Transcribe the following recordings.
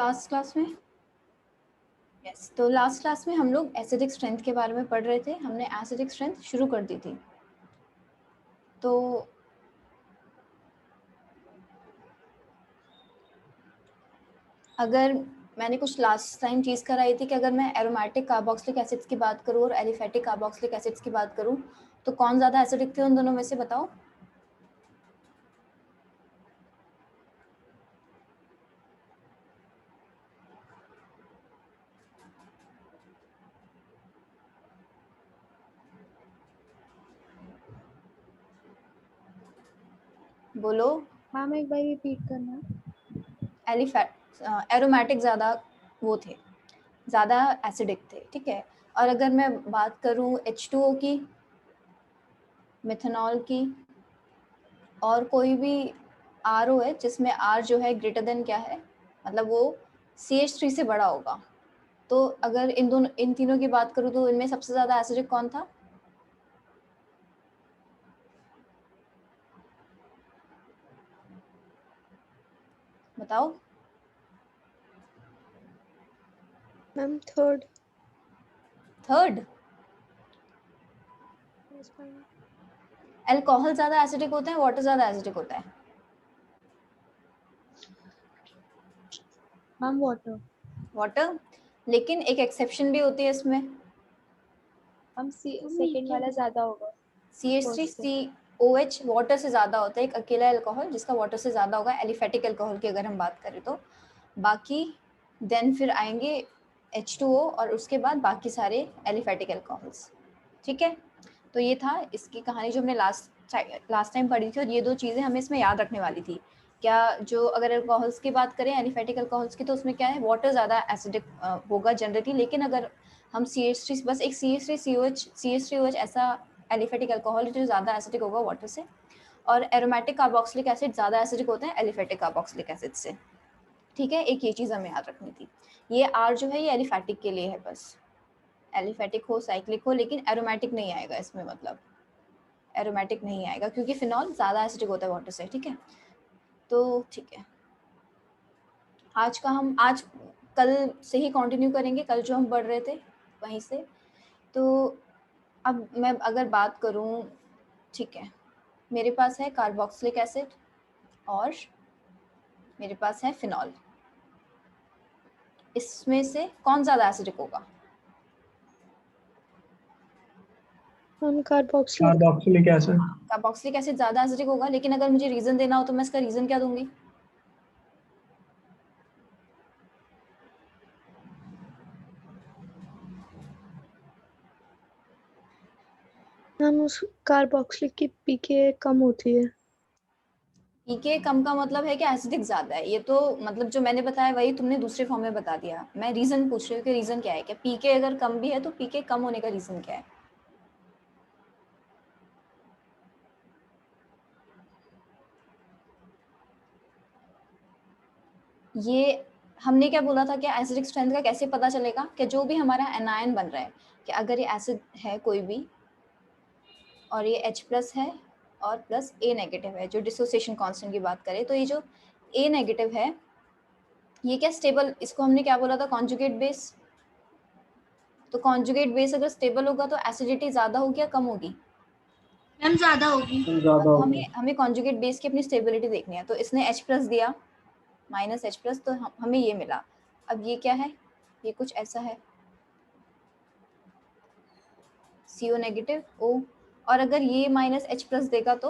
Last class में yes तो last class में हम लोग एसिडिक स्ट्रेंथ के बारे में पढ़ रहे थे। हमने एसिडिक स्ट्रेंथ शुरू कर दी थी। तो अगर मैंने कुछ लास्ट टाइम चीज़ कराई थी कि अगर मैं एरोमेटिक कार्बोक्सिलिक एसिड्स की बात करूँ और एलिफेटिक कार्बोक्सिलिक एसिड्स की बात करूँ तो कौन ज़्यादा एसिडिक थे उन दोनों में से, बताओ। बोलो। मैम एक बार रिपीट करना। एरोमेटिक ज़्यादा वो थे, ज़्यादा एसिडिक थे, ठीक है। और अगर मैं बात करूँ H2O की, मिथेनॉल की, और कोई भी RO है जिसमें R जो है ग्रेटर देन क्या है, मतलब वो CH3 से बड़ा होगा, तो अगर इन तीनों की बात करूँ तो इनमें सबसे ज़्यादा एसिडिक कौन था? बताओ। Ma'am third. अल्कोहल ज़्यादा एसिडिक होता है, वाटर ज़्यादा एसिडिक होता है? मैम वाटर, लेकिन एक एक्सेप्शन भी होती है इसमें। हम सेकंड वाला ज्यादा होगा। CH3COH वाटर से ज़्यादा होता है, एक अकेला अल्कोहल जिसका वाटर से ज़्यादा होगा, एलिफेटिक अल्कोहल की अगर हम बात करें तो। बाकी देन फिर आएंगे H2O और उसके बाद बाकी सारे एलिफेटिक अल्कोहल्स, ठीक है। तो ये था इसकी कहानी जो हमने लास्ट टाइम पढ़ी थी, और ये दो चीज़ें हमें इसमें याद रखने वाली थी। क्या जो अगर अल्कोहल्स की बात करें, एलिफेटिक अल्कोहल्स की, तो उसमें क्या है, वाटर ज़्यादा एसिडिक होगा जनरली, लेकिन अगर हम CH3 बस एक CH3COH ऐसा एलिफेटिक अल्कोहल जो ज़्यादा एसिडिक होगा वाटर से, और एरोमेटिक कार्बोक्सिलिक एसिड ज़्यादा एसिडिक होते हैं एलिफेटिक कार्बोक्सिलिक एसिड से, ठीक है। एक ये चीज़ हमें याद रखनी थी। ये R जो है ये एलिफेटिक के लिए है, बस एलिफेटिक हो साइक्लिक हो, लेकिन एरोमेटिक नहीं आएगा इसमें, मतलब एरोमेटिक नहीं आएगा क्योंकि फिनॉल ज़्यादा एसिडिक होता है वाटर से, ठीक है। तो ठीक है, आज कल से ही कंटिन्यू करेंगे, कल जो हम पढ़ रहे थे वहीं से। तो अब मैं अगर बात करूं, ठीक है, मेरे पास है कार्बोक्सिलिक एसिड और मेरे पास है फिनॉल, इसमें से कौन ज़्यादा एसिडिक होगा? हम कार्बोक्सिलिक एसिड। कार्बोक्सिलिक एसिड ज़्यादा एसिडिक होगा, लेकिन अगर मुझे रीज़न देना हो तो मैं इसका रीज़न क्या दूंगी? हम उस कार्बोक्सिलिक की पीके कम होती है। पीके कम का मतलब है कि एसिडिक ज़्यादा है, ये तो मतलब जो मैंने बताया वही तुमने दूसरे फॉर्म में बता दिया। मैं रीज़न पूछ रही हूँ कि रीज़न क्या है, क्या पीके अगर कम भी है तो पीके कम होने का रीज़न क्या है? ये हमने क्या बोला था कि एसिडिक स्ट्रेंथ का कैसे पता चलेगा, कि जो भी हमारा एनायन बन रहा है, कि अगर ये एसिड है कोई भी और ये H+ है और प्लस A नेगेटिव है, जो डिसोसिएशन कांस्टेंट की बात करें, तो ये जो A नेगेटिव है ये क्या स्टेबल, इसको हमने क्या बोला था, कॉन्जुगेट बेस। तो कॉन्जुगेट बेस अगर स्टेबल होगा तो एसिडिटी ज़्यादा होगी या कम होगी? मैम ज्यादा होगी। तो हमें कॉन्जुगेट बेस की अपनी स्टेबिलिटी देखनी है। तो इसने H+ दिया, -H+, तो हमें ये मिला। अब ये क्या है, ये कुछ ऐसा है, CO नेगेटिव O, और अगर ये -H+ देगा तो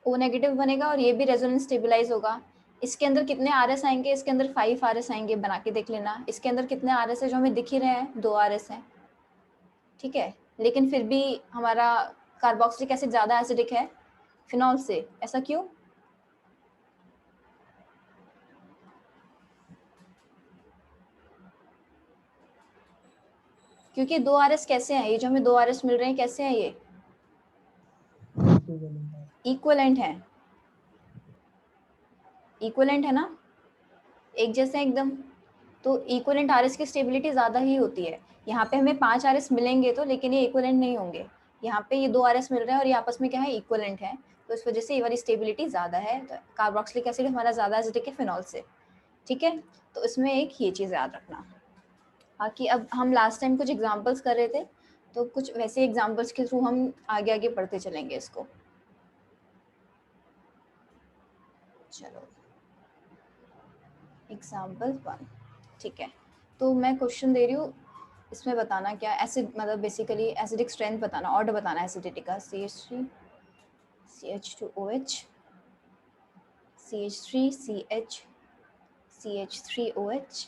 O नेगेटिव बनेगा, और ये भी रेजोनेंस स्टेबलाइज होगा। इसके अंदर कितने RS आएंगे, इसके अंदर 5 RS आएंगे, बना के देख लेना। इसके अंदर कितने RS है, जो हमें दिख ही रहे हैं, 2 RS हैं, ठीक है। लेकिन फिर भी हमारा कार्बोक्सिलिक एसिड ज़्यादा एसिडिक है फिनॉल से, ऐसा क्यों? क्योंकि 2 RS कैसे हैं, ये जो हमें 2 RS मिल रहे हैं कैसे हैं, ये इक्वलेंट है, इक्वलेंट है ना, एक जैसे एकदम। तो इक्वलेंट RS की स्टेबिलिटी ज़्यादा ही होती है। यहाँ पे हमें 5 RS मिलेंगे तो, लेकिन ये इक्वलेंट नहीं होंगे। यहाँ पे ये 2 RS मिल रहे हैं और ये आपस में क्या है, इक्वलेंट है, तो इस वजह से ये वाली स्टेबिलिटी ज़्यादा है। तो कार्बोक्सिलिक एसिड हमारा ज़्यादा एसिडिक है फिनॉल से, ठीक है। तो इसमें एक ये चीज़ याद रखना। बाकी अब हम लास्ट टाइम कुछ एग्जांपल्स कर रहे थे, तो कुछ वैसे एग्जांपल्स के थ्रू हम आगे आगे पढ़ते चलेंगे इसको। चलो एग्जांपल 1, ठीक है। तो मैं क्वेश्चन दे रही हूँ, इसमें बताना क्या एसिड मतलब बेसिकली एसिडिक स्ट्रेंथ बताना, ऑर्डर बताना एसिडिटी का। CH3 CH2OH CH3 CH CH3OH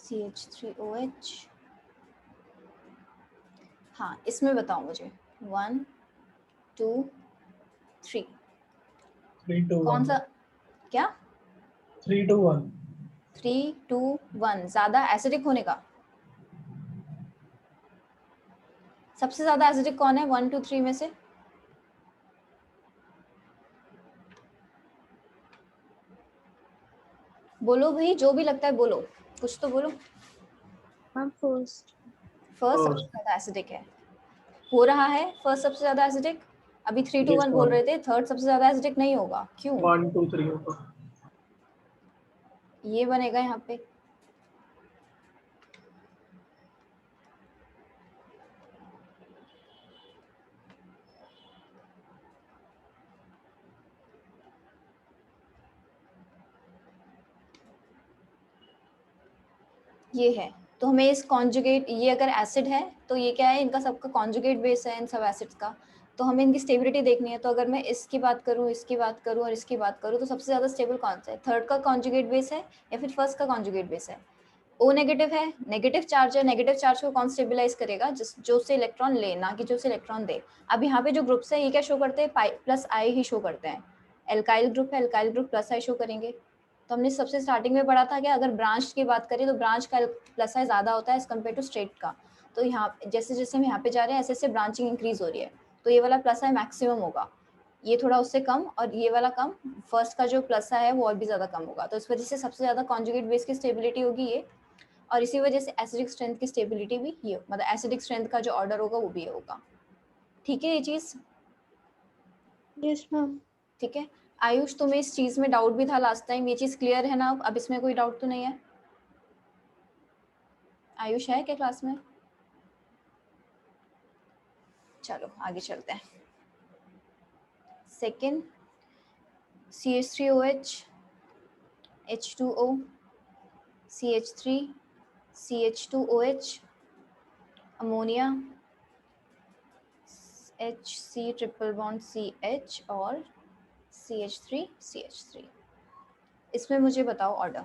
CH3OH। हाँ इसमें बताओ मुझे 1 2 3 3 2 कौन 1 सा, क्या 3 2 1 3 2 1 ज्यादा एसिडिक होने का? सबसे ज्यादा एसिडिक कौन है 1 2 3 में से? बोलो भाई, जो भी लगता है बोलो, कुछ तो बोलो। Ma'am first. फर्स्ट सबसे First. ज्यादा एसिडिक है, हो रहा है फर्स्ट सबसे ज्यादा एसिडिक। अभी 3 2 Yes, 1 बोल ma'am. रहे थे, थर्ड सबसे ज्यादा एसिडिक नहीं होगा, क्यों? 1 2 3 होगा। ये बनेगा यहाँ पे। ये है, तो हमें इस कॉन्जुगेट, ये अगर एसिड है तो ये क्या है, इनका सबका कॉन्जुगेट बेस है इन सब एसिड्स का। तो हमें इनकी स्टेबिलिटी देखनी है। तो अगर मैं इसकी बात करूँ, इसकी बात करूँ और इसकी बात करूँ, तो सबसे ज़्यादा स्टेबल कौन सा है? थर्ड का कॉन्जुगेट बेस है या फिर फर्स्ट का कॉन्जुगेट बेस है? ओ नेगेटिव है, नेगेटिव चार्ज है, नेगेटिव चार्ज को कौन स्टेबलाइज करेगा? जो से इलेक्ट्रॉन ले, ना कि जो से इलेक्ट्रॉन दे। अब यहाँ पे जो ग्रुप्स है ये क्या शो करते हैं? प्लस आई ही शो करते हैं। एल्काइल ग्रुप है, alkyl group plus I show करेंगे। तो हमने सबसे स्टार्टिंग में पढ़ा था कि अगर ब्रांच की बात करें तो ब्रांच का प्लस आई ज़्यादा होता है एज कम्पेयर टू स्ट्रेट का। तो यहाँ जैसे जैसे हम यहाँ पे जा रहे हैं ऐसे ऐसे ब्रांचिंग इंक्रीज हो रही है, तो ये वाला प्लस आई मैक्सिमम होगा, ये थोड़ा उससे कम और ये वाला कम। फर्स्ट का जो प्लस आई है वो और भी ज़्यादा कम होगा। तो इस वजह से सबसे ज़्यादा कॉन्जुगेट बेस की स्टेबिलिटी होगी ये, और इसी वजह से एसिडिक स्ट्रेंथ की स्टेबिलिटी भी ये, मतलब एसिडिक स्ट्रेंथ का जो ऑर्डर होगा वो भी ये होगा। ठीक है ये चीज़? Yes ma'am. ठीक है आयुष, तुम्हें इस चीज में डाउट भी था लास्ट टाइम, ये चीज क्लियर है ना? अब इसमें कोई डाउट तो नहीं है? आयुष है क्या क्लास में? चलो आगे चलते हैं। Second CH3OH H2O CH3 CH2OH ammonia HC triple bond CH और CH3 CH3। इसमें मुझे बताओ ऑर्डर।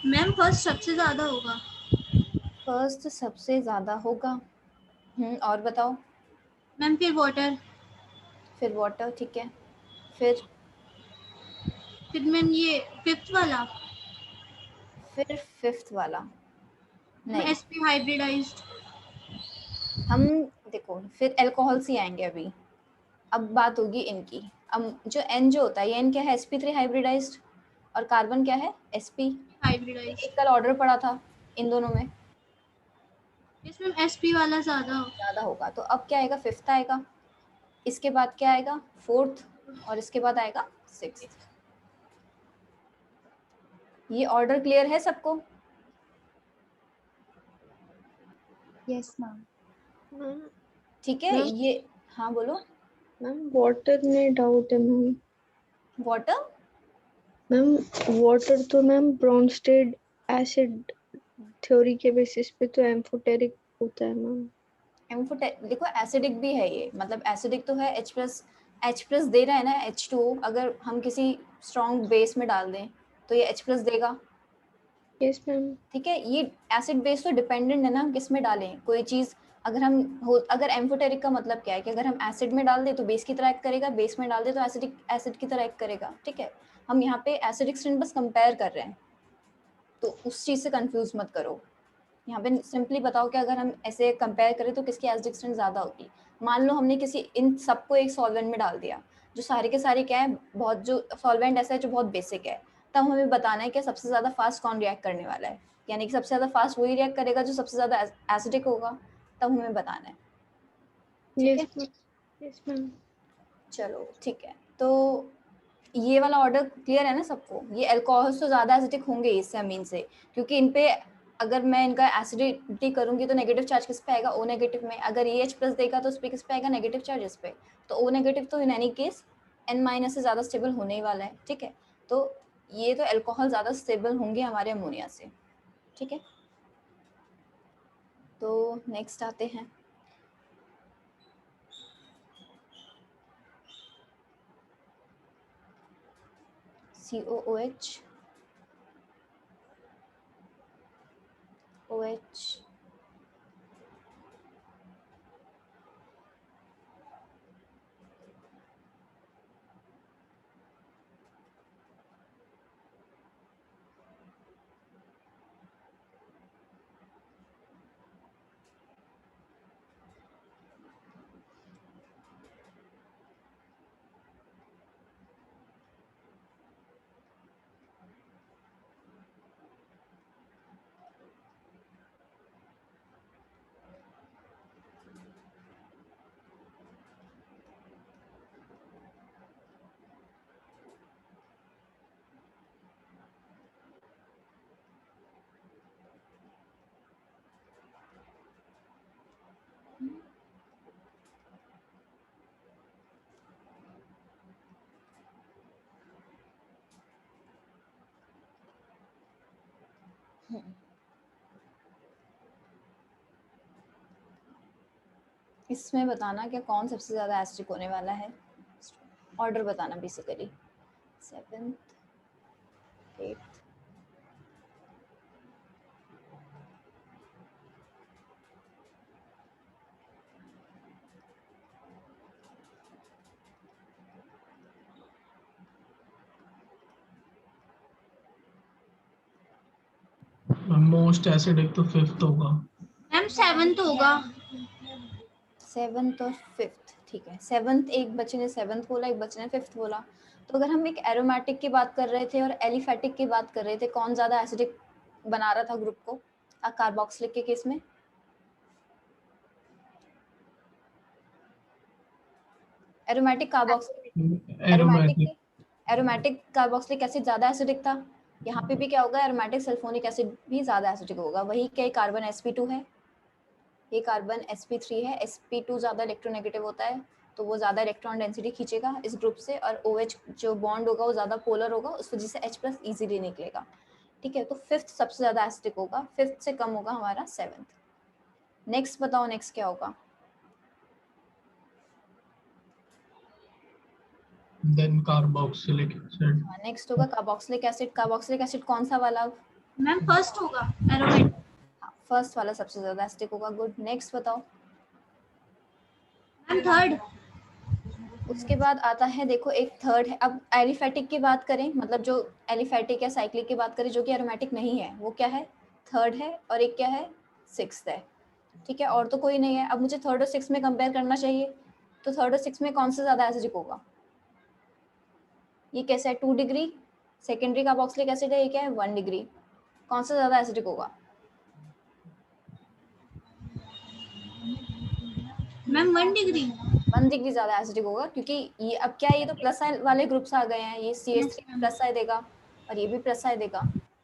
मैम फर्स्ट सबसे ज्यादा होगा। फर्स्ट सबसे ज्यादा होगा, और बताओ। मैम फिर वाटर, फिर वाटर, ठीक है। फिर मैम ये फिफ्थ वाला फिर फिफ्थ वाला नहीं, sp हाइब्रिडाइज्ड। हम देखो फिर अल्कोहल से आएंगे अभी। अब बात होगी इनकी। अब जो N जो होता है, ये N क्या है? sp3 हाइब्रिडाइज्ड, और कार्बन क्या है? sp। हाइब्रिडाइज्ड। एक कल ऑर्डर पड़ा था इन दोनों में, यस मैम sp वाला ज्यादा होगा। ज्यादा होगा। तो अब क्या आएगा? फिफ्थ आएगा, इसके बाद क्या आएगा? फोर्थ, और इसके बाद आएगा सिक्स्थ। ये ऑर्डर क्लियर है सबको? Yes ma'am. मैम ठीक है मैम ये, हाँ बोलो। मैम वाटर में डाउट है मैम। वाटर? मैम वाटर तो मैम ब्रोंस्टेड एसिड थ्योरी के बेसिस पे तो एम्फोटेरिक होता है मैम। देखो एसिडिक भी है ये, मतलब एसिडिक तो है, H प्लस दे रहा है ना H2O। अगर हम किसी स्ट्रॉन्ग बेस में डाल दें तो ये H प्लस देगा। Yes ma'am. ठीक है, ये एसिड बेस तो डिपेंडेंट है ना हम किस में डालें कोई चीज़। अगर अगर एम्फोटेरिक का मतलब क्या है कि अगर हम एसिड में डाल दें तो बेस की तरह एक्ट करेगा, बेस में डाल दें तो एसिड की तरह एक्ट करेगा। ठीक है, हम यहाँ पे एसिडिक स्ट्रेंथ बस कंपेयर कर रहे हैं, तो उस चीज़ से कंफ्यूज मत करो। यहाँ पे सिंपली बताओ कि अगर हम ऐसे कंपेयर करें तो किसकी एसिडिक स्ट्रेंथ ज़्यादा होगी। मान लो हमने किसी इन सबको एक सॉल्वेंट में डाल दिया, जो सारे के सारे क्या है, बहुत जो सॉल्वेंट ऐसा है जो बहुत बेसिक है, तब हमें बताना है कि सबसे ज़्यादा फास्ट कौन रिएक्ट करने वाला है, यानी कि सबसे ज़्यादा फास्ट वही रिएक्ट करेगा जो सबसे ज़्यादा एसिडिक होगा, तब हमें बताना है। ठीक है, यस मैम। चलो ठीक है, तो ये वाला ऑर्डर क्लियर है ना सबको? ये अल्कोहल्स तो ज़्यादा एसिडिक होंगे इससे अमीन से, क्योंकि इन पे अगर मैं इनका एसिडिटी करूंगी तो नेगेटिव चार्ज किस पे आएगा, ओ नेगेटिव में। अगर ये H प्लस देगा तो उस पर किस पे आएगा, नेगेटिव चार्ज इस पे। तो ओ नेगेटिव तो in any case N minus से ज़्यादा स्टेबल होने ही वाला है। ठीक है, तो ये तो अल्कोहल ज़्यादा स्टेबल होंगे हमारे अमोनिया से। ठीक है, तो नेक्स्ट आते हैं COOH, OH, इसमें बताना कि कौन सबसे ज़्यादा एसिडिक होने वाला है, ऑर्डर बताना basically, 7th, 8th, most acidic तो 5th होगा। मैम 7th होगा। 7th और 5th, ठीक है। 7th एक बच्चे ने 7th बोला, एक बच्चे ने 5th बोला। तो अगर हम एक एरोमेटिक की बात कर रहे थे और एलिफेटिक की बात कर रहे थे, कौन ज़्यादा एसिडिक बना रहा था ग्रुप को कार्बोक्सिलिक के केस में? Aromatic carboxylic, aromatic carboxylic acid ज़्यादा एसिडिक था। यहाँ पे भी क्या होगा, एरोमेटिक सल्फोनिक एसिड भी ज़्यादा एसिडिक होगा। वही क्या, कार्बन sp2 है, ये कार्बन sp3 है। sp2 ज़्यादा इलेक्ट्रोनेगेटिव होता है, तो वो ज़्यादा इलेक्ट्रॉन डेंसिटी खींचेगा इस ग्रुप से, और OH जो बॉन्ड होगा वो ज़्यादा पोलर होगा, उस वजह से H प्लस ईजिली निकलेगा। ठीक है, तो 5th सबसे ज़्यादा एसिडिक होगा, 5th से कम होगा हमारा 7th। नेक्स्ट बताओ, नेक्स्ट क्या होगा? Then carboxylic acid. नेक्स्ट होगा कार्बोक्सिलिक एसिड। कार्बोक्सिलिक एसिड कौन सा वाला? मैम फर्स्ट होगा एरोमेटिक। फर्स्ट वाला सबसे ज़्यादा एसिडिक होगा। गुड, नेक्स्ट बताओ। Ma'am third. उसके बाद आता है, देखो एक थर्ड है। अब एलिफेटिक की बात करें, मतलब जो एलिफेटिक या साइक्लिक की बात करें जो कि एरोमेटिक नहीं है, वो क्या है, थर्ड है, और एक क्या है, 6th है। ठीक है, और तो कोई नहीं है। अब मुझे थर्ड और 6th में कंपेयर करना चाहिए, तो थर्ड और 6th में कौन सा ज़्यादा एसिडिक होगा? ये कैसा है, 2 डिग्री सेकेंडरी कार्बोक्सिलिक एसिड है, ये क्या है, 1 डिग्री। कौन सा ज़्यादा एसिडिक होगा? Ma'am 1 degree. 1 डिग्री ज़्यादा एसिडिक होगा, क्योंकि ये अब क्या है, ये तो प्लस आई वाले ग्रुप्स आ गए हैं। ये CH3 प्लस आई देगा और ये भी प्लस आई देगा।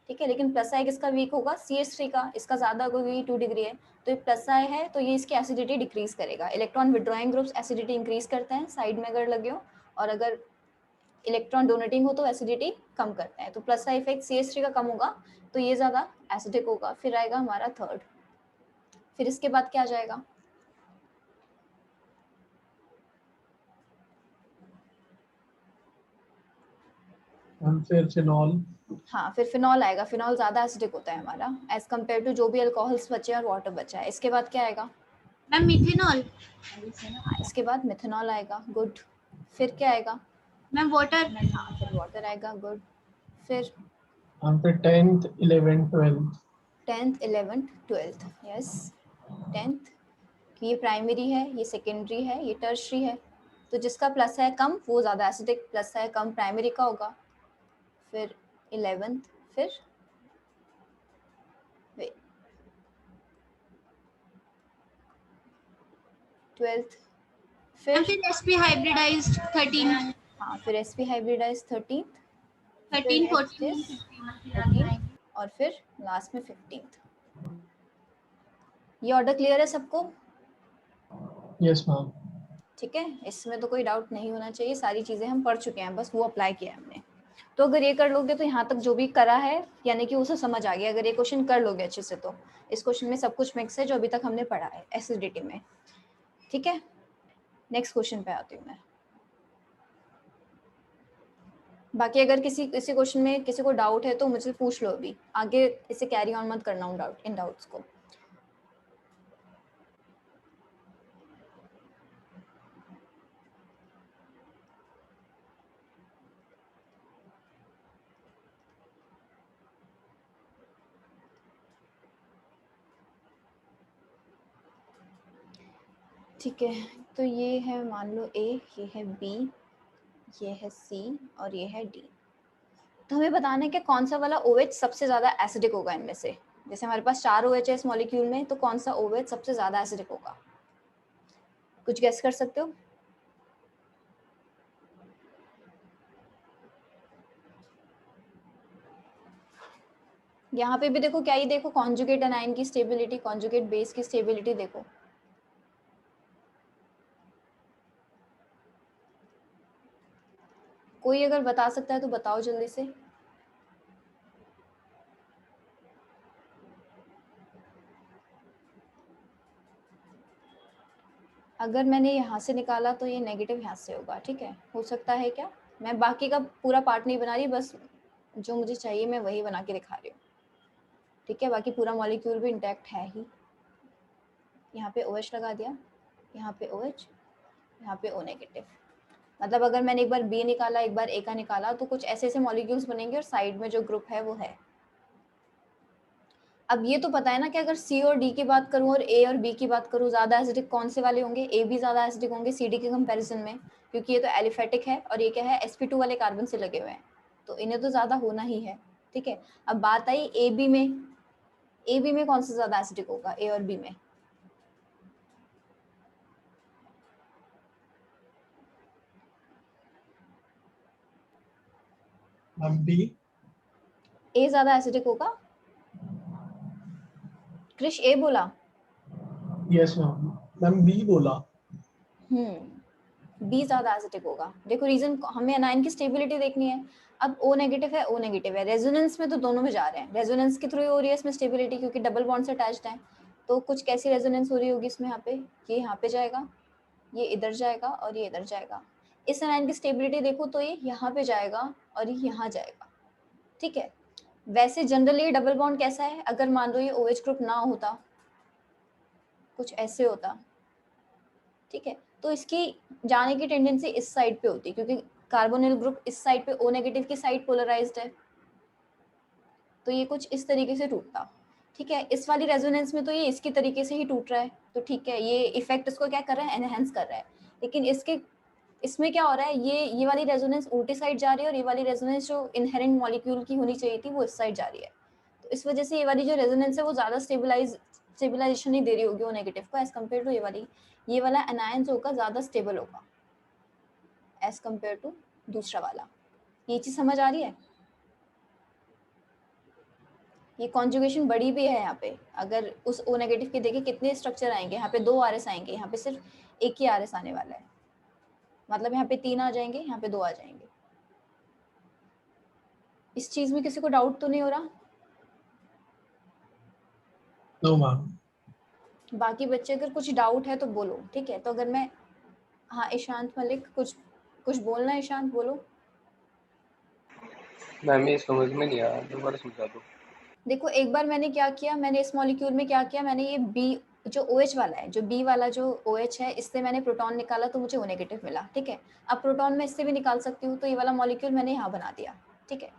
ठीक है, लेकिन प्लस आई किसका वीक होगा, CH3 का। इसका ज़्यादा होगा क्योंकि 2 डिग्री है, तो ये प्लस आई है, तो ये इसकी एसिडिटी डिक्रीज करेगा। Electron withdrawing groups acidity increase करते हैं साइड में अगर लगे हो, और अगर इलेक्ट्रॉन डोनेटिंग हो तो एसिडिटी कम करते हैं। तो प्लस आई इफेक्ट CH3 का कम होगा, तो ये ज़्यादा एसिडिक होगा। फिर आएगा हमारा थर्ड। फिर इसके बाद क्या आ जाएगा? फिर फिनॉल। हाँ, फिर फिनॉल आएगा। फिनॉल ज़्यादा एसिडिक होता है हमारा एज कम्पेयर टू जो भी अल्कोहल्स बचे और वाटर बचा है। इसके बाद क्या आएगा? Ma'am methanol. हाँ, इसके बाद मिथेनॉल आएगा। गुड, फिर क्या आएगा? Ma'am water. हाँ, फिर वाटर आएगा। गुड, फिर 10th 11th 12th। 10th 11th 12th, yes. 10th, ये प्राइमरी है, ये सेकेंडरी है, ये टर्शरी है। तो जिसका प्लस है कम वो ज़्यादा एसिडिक, प्लस है कम प्राइमरी का होगा। फिर 11th, फिर 12th, फिर sp hybridized 13, हाँ फिर sp हाइब्रिडाइज 13th, 13, फिर 14, 14 और फिर लास्ट में 15th। ये ऑर्डर क्लियर है सबको? Yes ma'am. ठीक है, इसमें तो कोई डाउट नहीं होना चाहिए, सारी चीज़ें हम पढ़ चुके हैं, बस वो अप्लाई किया है हमने। तो अगर ये कर लोगे तो यहाँ तक जो भी करा है यानी कि उसे समझ आ गया। अगर ये क्वेश्चन कर लोगे अच्छे से तो इस क्वेश्चन में सब कुछ मिक्स है जो अभी तक हमने पढ़ा है एसिडिटी में। ठीक है, नेक्स्ट क्वेश्चन पे आती हूँ मैं। बाकी अगर किसी क्वेश्चन में किसी को डाउट है तो मुझसे पूछ लो, अभी आगे इसे कैरी ऑन मत करना हूँ इन डाउट्स को। ठीक है, तो ये है मान लो A, ये है B, ये है C और ये है D। तो हमें बताना है कि कौन सा वाला OH सबसे ज़्यादा एसिडिक होगा इनमें से। जैसे हमारे पास 4 OH है इस मॉलिक्यूल में, तो कौन सा OH सबसे ज़्यादा एसिडिक होगा? कुछ गेस कर सकते हो? यहाँ पे भी देखो, क्या ही देखो, कॉन्जुगेट एनाइन की स्टेबिलिटी, कॉन्जुगेट बेस की स्टेबिलिटी देखो। कोई अगर बता सकता है तो बताओ जल्दी से। अगर मैंने यहाँ से निकाला तो ये नेगेटिव यहाँ से होगा। ठीक है, हो सकता है क्या? मैं बाकी का पूरा पार्ट नहीं बना रही, बस जो मुझे चाहिए मैं वही बना के दिखा रही हूँ। ठीक है, बाकी पूरा मॉलिक्यूल भी इंटैक्ट है ही। यहाँ पे OH लगा दिया, यहाँ पे OH, यहाँ पे O नेगेटिव। मतलब अगर मैंने एक बार B निकाला एक बार A का निकाला तो कुछ ऐसे ऐसे मॉलिक्यूल्स बनेंगे और साइड में जो ग्रुप है वो है। अब ये तो पता है ना कि अगर C और D की बात करूं और A और B की बात करूं, ज्यादा एसिडिक कौन से वाले होंगे? A भी ज्यादा एसिडिक होंगे CD के कंपैरिजन में, क्योंकि ये तो एलिफेटिक है और ये क्या है, sp2 वाले कार्बन से लगे हुए हैं, तो इन्हें तो ज्यादा होना ही है। ठीक है, अब बात आई AB में। AB में कौन सा ज्यादा एसिडिक होगा A और B में? Ma'am B. A ज्यादा एसिडिक होगा? क्रिश A बोला? यस मैम, मैम बी बोला। बी ज्यादा एसिडिक होगा। देखो रीजन, हमें एनाइन की स्टेबिलिटी देखनी है। अब O नेगेटिव है, O नेगेटिव है, रेजोनेंस में तो दोनों में जा रहे हैं, रेजोनेंस के थ्रू हो रही है इसमें स्टेबिलिटी, क्योंकि डबल बॉन्ड से अटैच्ड है। तो कुछ कैसी रेजोनेंस हो रही होगी इसमें? यहाँ पे ये यहाँ पे जाएगा, ये इधर जाएगा और ये इधर जाएगा। इस एनाइन की स्टेबिलिटी देखो तो ये यहाँ पे जाएगा और ये यहाँ जाएगा। ठीक है, वैसे जनरली डबल बॉन्ड कैसा है, अगर मान लो ये OH ग्रुप ना होता, कुछ ऐसे होता। ठीक है, तो इसकी जाने की टेंडेंसी इस साइड पे होती है, क्योंकि कार्बोनिल ग्रुप इस साइड पे O नेगेटिव की साइड पोलराइज्ड है, तो ये कुछ इस तरीके से टूटता। ठीक है, इस वाली रेजोनेंस में तो ये इसकी तरीके से ही टूट रहा है, तो ठीक है, ये इफेक्ट इसको क्या कर रहा है, एनहेंस कर रहा है। लेकिन इसमें क्या हो रहा है, ये वाली रेजोनेंस उल्टी साइड जा रही है और ये वाली रेजोनेंस जो इनहेरेंट मॉलिक्यूल की होनी चाहिए थी वो इस साइड जा रही है। तो इस वजह से ये वाली जो रेजोनेंस है वो ज्यादा स्टेबलाइजेशन नहीं दे रही होगी O नेगेटिव को एज कम्पेयर टू ये वाली। ये वाला एनायंस होगा ज्यादा स्टेबल होगा एज कम्पेयर टू दूसरा वाला। ये चीज समझ आ रही है? ये कॉन्जुगेशन बड़ी भी है यहाँ पे। अगर उस O नेगेटिव के देखे कितने स्ट्रक्चर आएंगे, यहाँ पे 2 RS आएंगे, यहाँ पे सिर्फ एक ही RS आने वाला है। मतलब यहाँ पे 3 आ जाएंगे, यहाँ पे 2 आ जाएंगे। इस चीज में किसी को डाउट तो नहीं हो रहा? No ma'am. बाकी बच्चे अगर कुछ डाउट है तो बोलो। ठीक है, तो अगर मैं, हाँ ईशांत मलिक, कुछ बोलना है? ईशांत बोलो। मैम ये समझ में नहीं आया, दोबारा समझा दो। देखो एक बार मैंने क्या किया, मैंने इस मॉलिक्यूल में क्या किया, मैंने ये B जो OH वाला है, जो B वाला जो OH है, इससे मैंने प्रोटॉन निकाला तो मुझे O नेगेटिव मिला। ठीक है, अब प्रोटॉन मैं इससे भी निकाल सकती हूँ, तो ये वाला मॉलिक्यूल मैंने यहाँ बना दिया। ठीक है,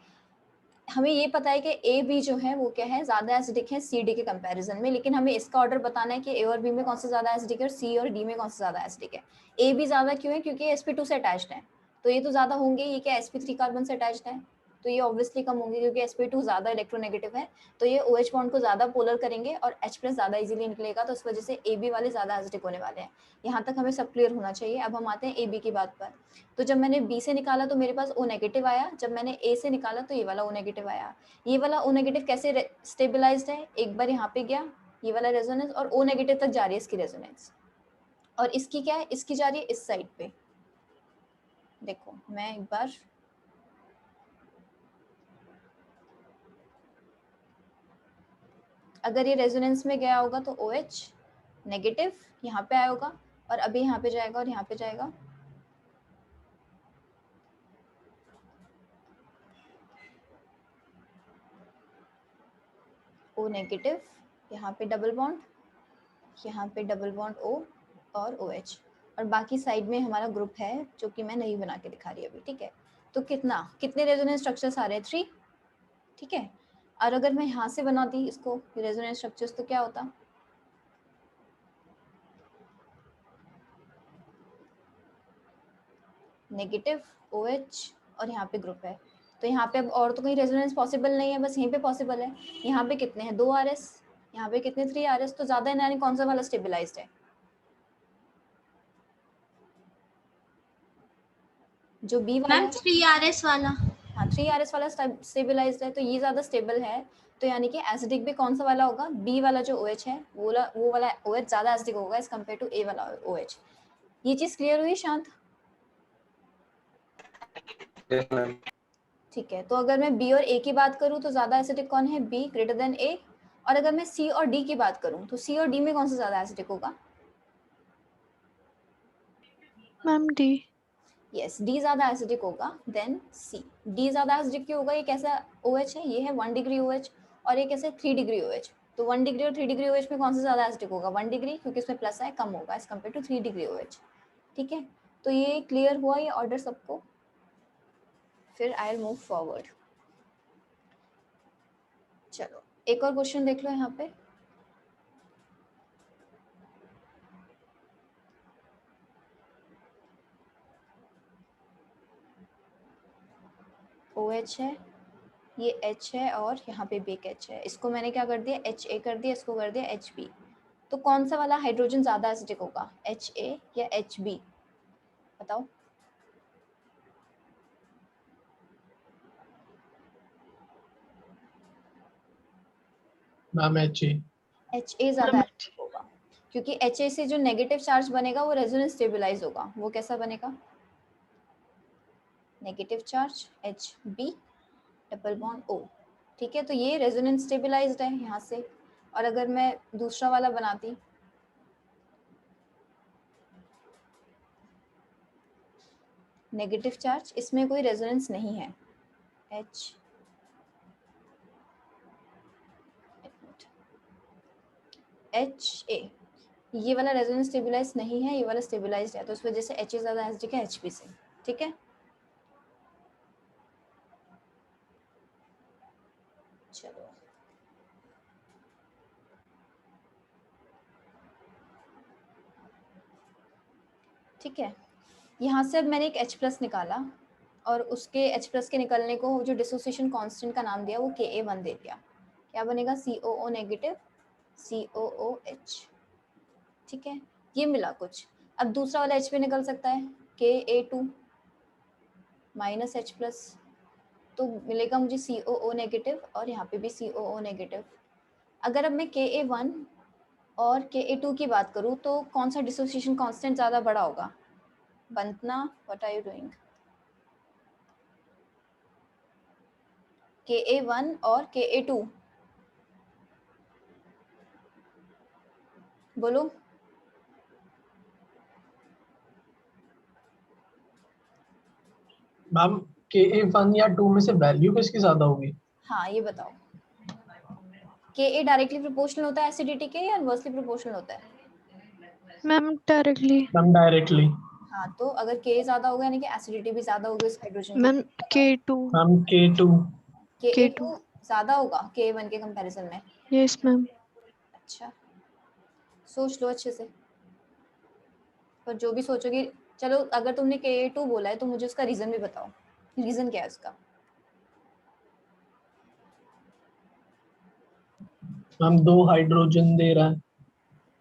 हमें ये पता है कि ए बी जो है वो क्या है, ज्यादा एसिडिक है सी डी के कंपैरिजन में, लेकिन हमें इसका ऑर्डर बताना है कि ए और बी में कौन सा ज्यादा एसिडिक है और सी और डी में कौन सा ज्यादा एसिडिक है। ए बी ज्यादा क्यों है, क्योंकि sp2 से अटैच्ड है, तो ये तो ज्यादा होंगे। ये क्या sp3 कार्बन से अटैच्ड है, तो ये ऑब्वियसली कम होंगे क्योंकि sp2 ज्यादा इलेक्ट्रोनेगेटिव है, तो ये OH बॉन्ड को ज्यादा पोलर करेंगे और H प्लस ज्यादा इजीली निकलेगा, तो इस वजह से ए बी वाले ज्यादा एसिडिक होने वाले हैं। यहाँ तक हमें सब क्लियर होना चाहिए। अब हम आते हैं ए बी की बात पर। तो जब मैंने बी से निकाला तो मेरे पास O नेगेटिव आया, जब मैंने ए से निकाला तो ये वाला O नेगेटिव आया। ये वाला O नेगेटिव कैसे स्टेबलाइज्ड है, एक बार यहाँ पे गया ये वाला रेजोनेंस और O नेगेटिव तक जा रही है इसकी रेजोनेंस, और इसकी क्या है, इसकी जा रही है इस साइड पे। देखो मैं एक बार अगर ये रेजोनेंस में गया होगा तो OH नेगेटिव यहाँ पे आया होगा और अभी यहाँ पे जाएगा और यहाँ पे जाएगा। O नेगेटिव, यहाँ पे डबल बॉन्ड, यहाँ पे डबल बॉन्ड O और OH, और बाकी साइड में हमारा ग्रुप है जो कि मैं नहीं बना के दिखा रही अभी, ठीक है। तो कितने रेजोनेंस स्ट्रक्चर्स आ रहे हैं, 3, ठीक है। और अगर मैं यहाँ से बनाती इसको रेजोनेंस स्ट्रक्चर्स तो क्या होता, नेगेटिव OH और यहाँ पे ग्रुप है, तो यहाँ पे अब और तो कोई रेजोनेंस पॉसिबल नहीं है, बस यहीं पे पॉसिबल है। यहाँ पे कितने हैं, 2 RS, यहाँ पे कितने 3 RS, तो ज्यादा यानी कौन सा वाला स्टेबलाइज्ड है, जो बी वाला मैम है। 3RS वाला। हाँ 3 RS वाला स्टेबलाइज्ड है, तो ये ज्यादा स्टेबल है, तो यानी कि एसिडिक भी कौन सा वाला होगा, बी वाला जो OH है वो वाला OH ज्यादा एसिडिक होगा एज कम्पेयर टू ए वाला OH। ये चीज क्लियर हुई शांत, यस मैम। ठीक है। तो अगर मैं बी और ए की बात करूं तो ज्यादा एसिडिक कौन है, बी ग्रेटर देन ए, और अगर मैं सी और डी की बात करूं तो सी और डी में कौन सा ज्यादा एसिडिक होगा, मैम डी। यस डी ज्यादा एसिडिक होगा देन सी। डी ज्यादा एसिडिक क्यों होगा, ये कैसा OH है, ये है 1 डिग्री OH और ये कैसे 3 डिग्री OH, तो 1 डिग्री और 3 डिग्री OH में कौन सा ज्यादा एसिडिक होगा, 1 डिग्री, क्योंकि इसमें प्लस है, कम होगा as compare to 3 degree OH, ठीक है। तो ये क्लियर हुआ ये ऑर्डर सबको, फिर आई विल मूव फॉरवर्ड। चलो एक और क्वेश्चन देख लो यहाँ पे। OH है, ये H है और यहाँ पे भी एक H है, इसको मैंने क्या कर दिया HA कर दिया, इसको कर दिया HB। तो कौन सा वाला हाइड्रोजन ज्यादा एसिडिक होगा, HA या HB, बताओ। Ma'am HA। HA ज्यादा एसिडिक होगा क्योंकि HA से जो नेगेटिव चार्ज बनेगा वो रेजोनेंस स्टेबलाइज होगा, वो कैसा बनेगा, negative charge HB double bond O, ठीक है। तो ये रेजोनेंस स्टेबलाइज्ड है यहाँ से, और अगर मैं दूसरा वाला बनाती, नेगेटिव चार्ज, इसमें कोई रेजोनेंस नहीं है, HA, ये वाला रेजोनेंस स्टेबलाइज नहीं है, ये वाला स्टेबलाइज्ड है, तो इस वजह से HA ज्यादा एसिडिक है HB से, ठीक है। चलो ठीक है, यहाँ से अब मैंने एक H प्लस निकाला और उसके H प्लस के निकलने को जो डिसोसिएशन कांस्टेंट का नाम दिया वो Ka1 दे दिया, क्या बनेगा COO नेगेटिव COOH, ठीक है। ये मिला कुछ, अब दूसरा वाला H पे निकल सकता है Ka2 माइनस H प्लस, तो मिलेगा मुझे COO नेगेटिव और यहाँ पे भी COO नेगेटिव। अगर अब मैं Ka1 और Ka2 की बात करूँ तो कौन सा डिसोसिएशन कांस्टेंट ज़्यादा बड़ा होगा, बंतना what are you doing, Ka1 और Ka2 बोलो। मैम Ka1 या 2 में से वैल्यू किसकी ज्यादा होगी, हाँ ये बताओ, Ka डायरेक्टली प्रोपोर्शनल होता है एसिडिटी के या इनवर्सली प्रोपोर्शनल होता है, मैम डायरेक्टली। Ma'am directly. हाँ तो अगर Ka ज्यादा होगा यानी कि एसिडिटी भी ज्यादा होगी उस हाइड्रोजन की। Ma'am K2। Ma'am K2। Ka2 ज्यादा होगा Ka1 के कंपैरिजन में? Yes ma'am. अच्छा, सोच लो अच्छे से, पर जो भी सोचोगे। चलो, अगर तुमने Ka2 बोला है तो मुझे उसका रीजन भी बताओ, रीजन क्या है उसका? मैम 2 हाइड्रोजन दे रहा है।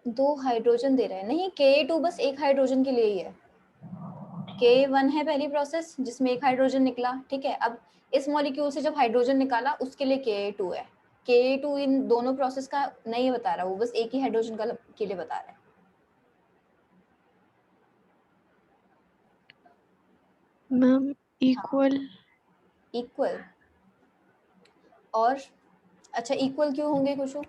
2 हाइड्रोजन दे रहा है? नहीं, Ka2 बस एक हाइड्रोजन के लिए ही है। Ka1 है पहली प्रोसेस जिसमें एक हाइड्रोजन निकला, ठीक है। अब इस मॉलिक्यूल से जब हाइड्रोजन निकाला उसके लिए Ka2 है। Ka2 इन दोनों प्रोसेस का नहीं बता रहा, वो बस एक ही हाइड्रोजन का के लिए बता रहा है। Ma'am equal. इक्वल? और अच्छा, इक्वल क्यों होंगे खुशू?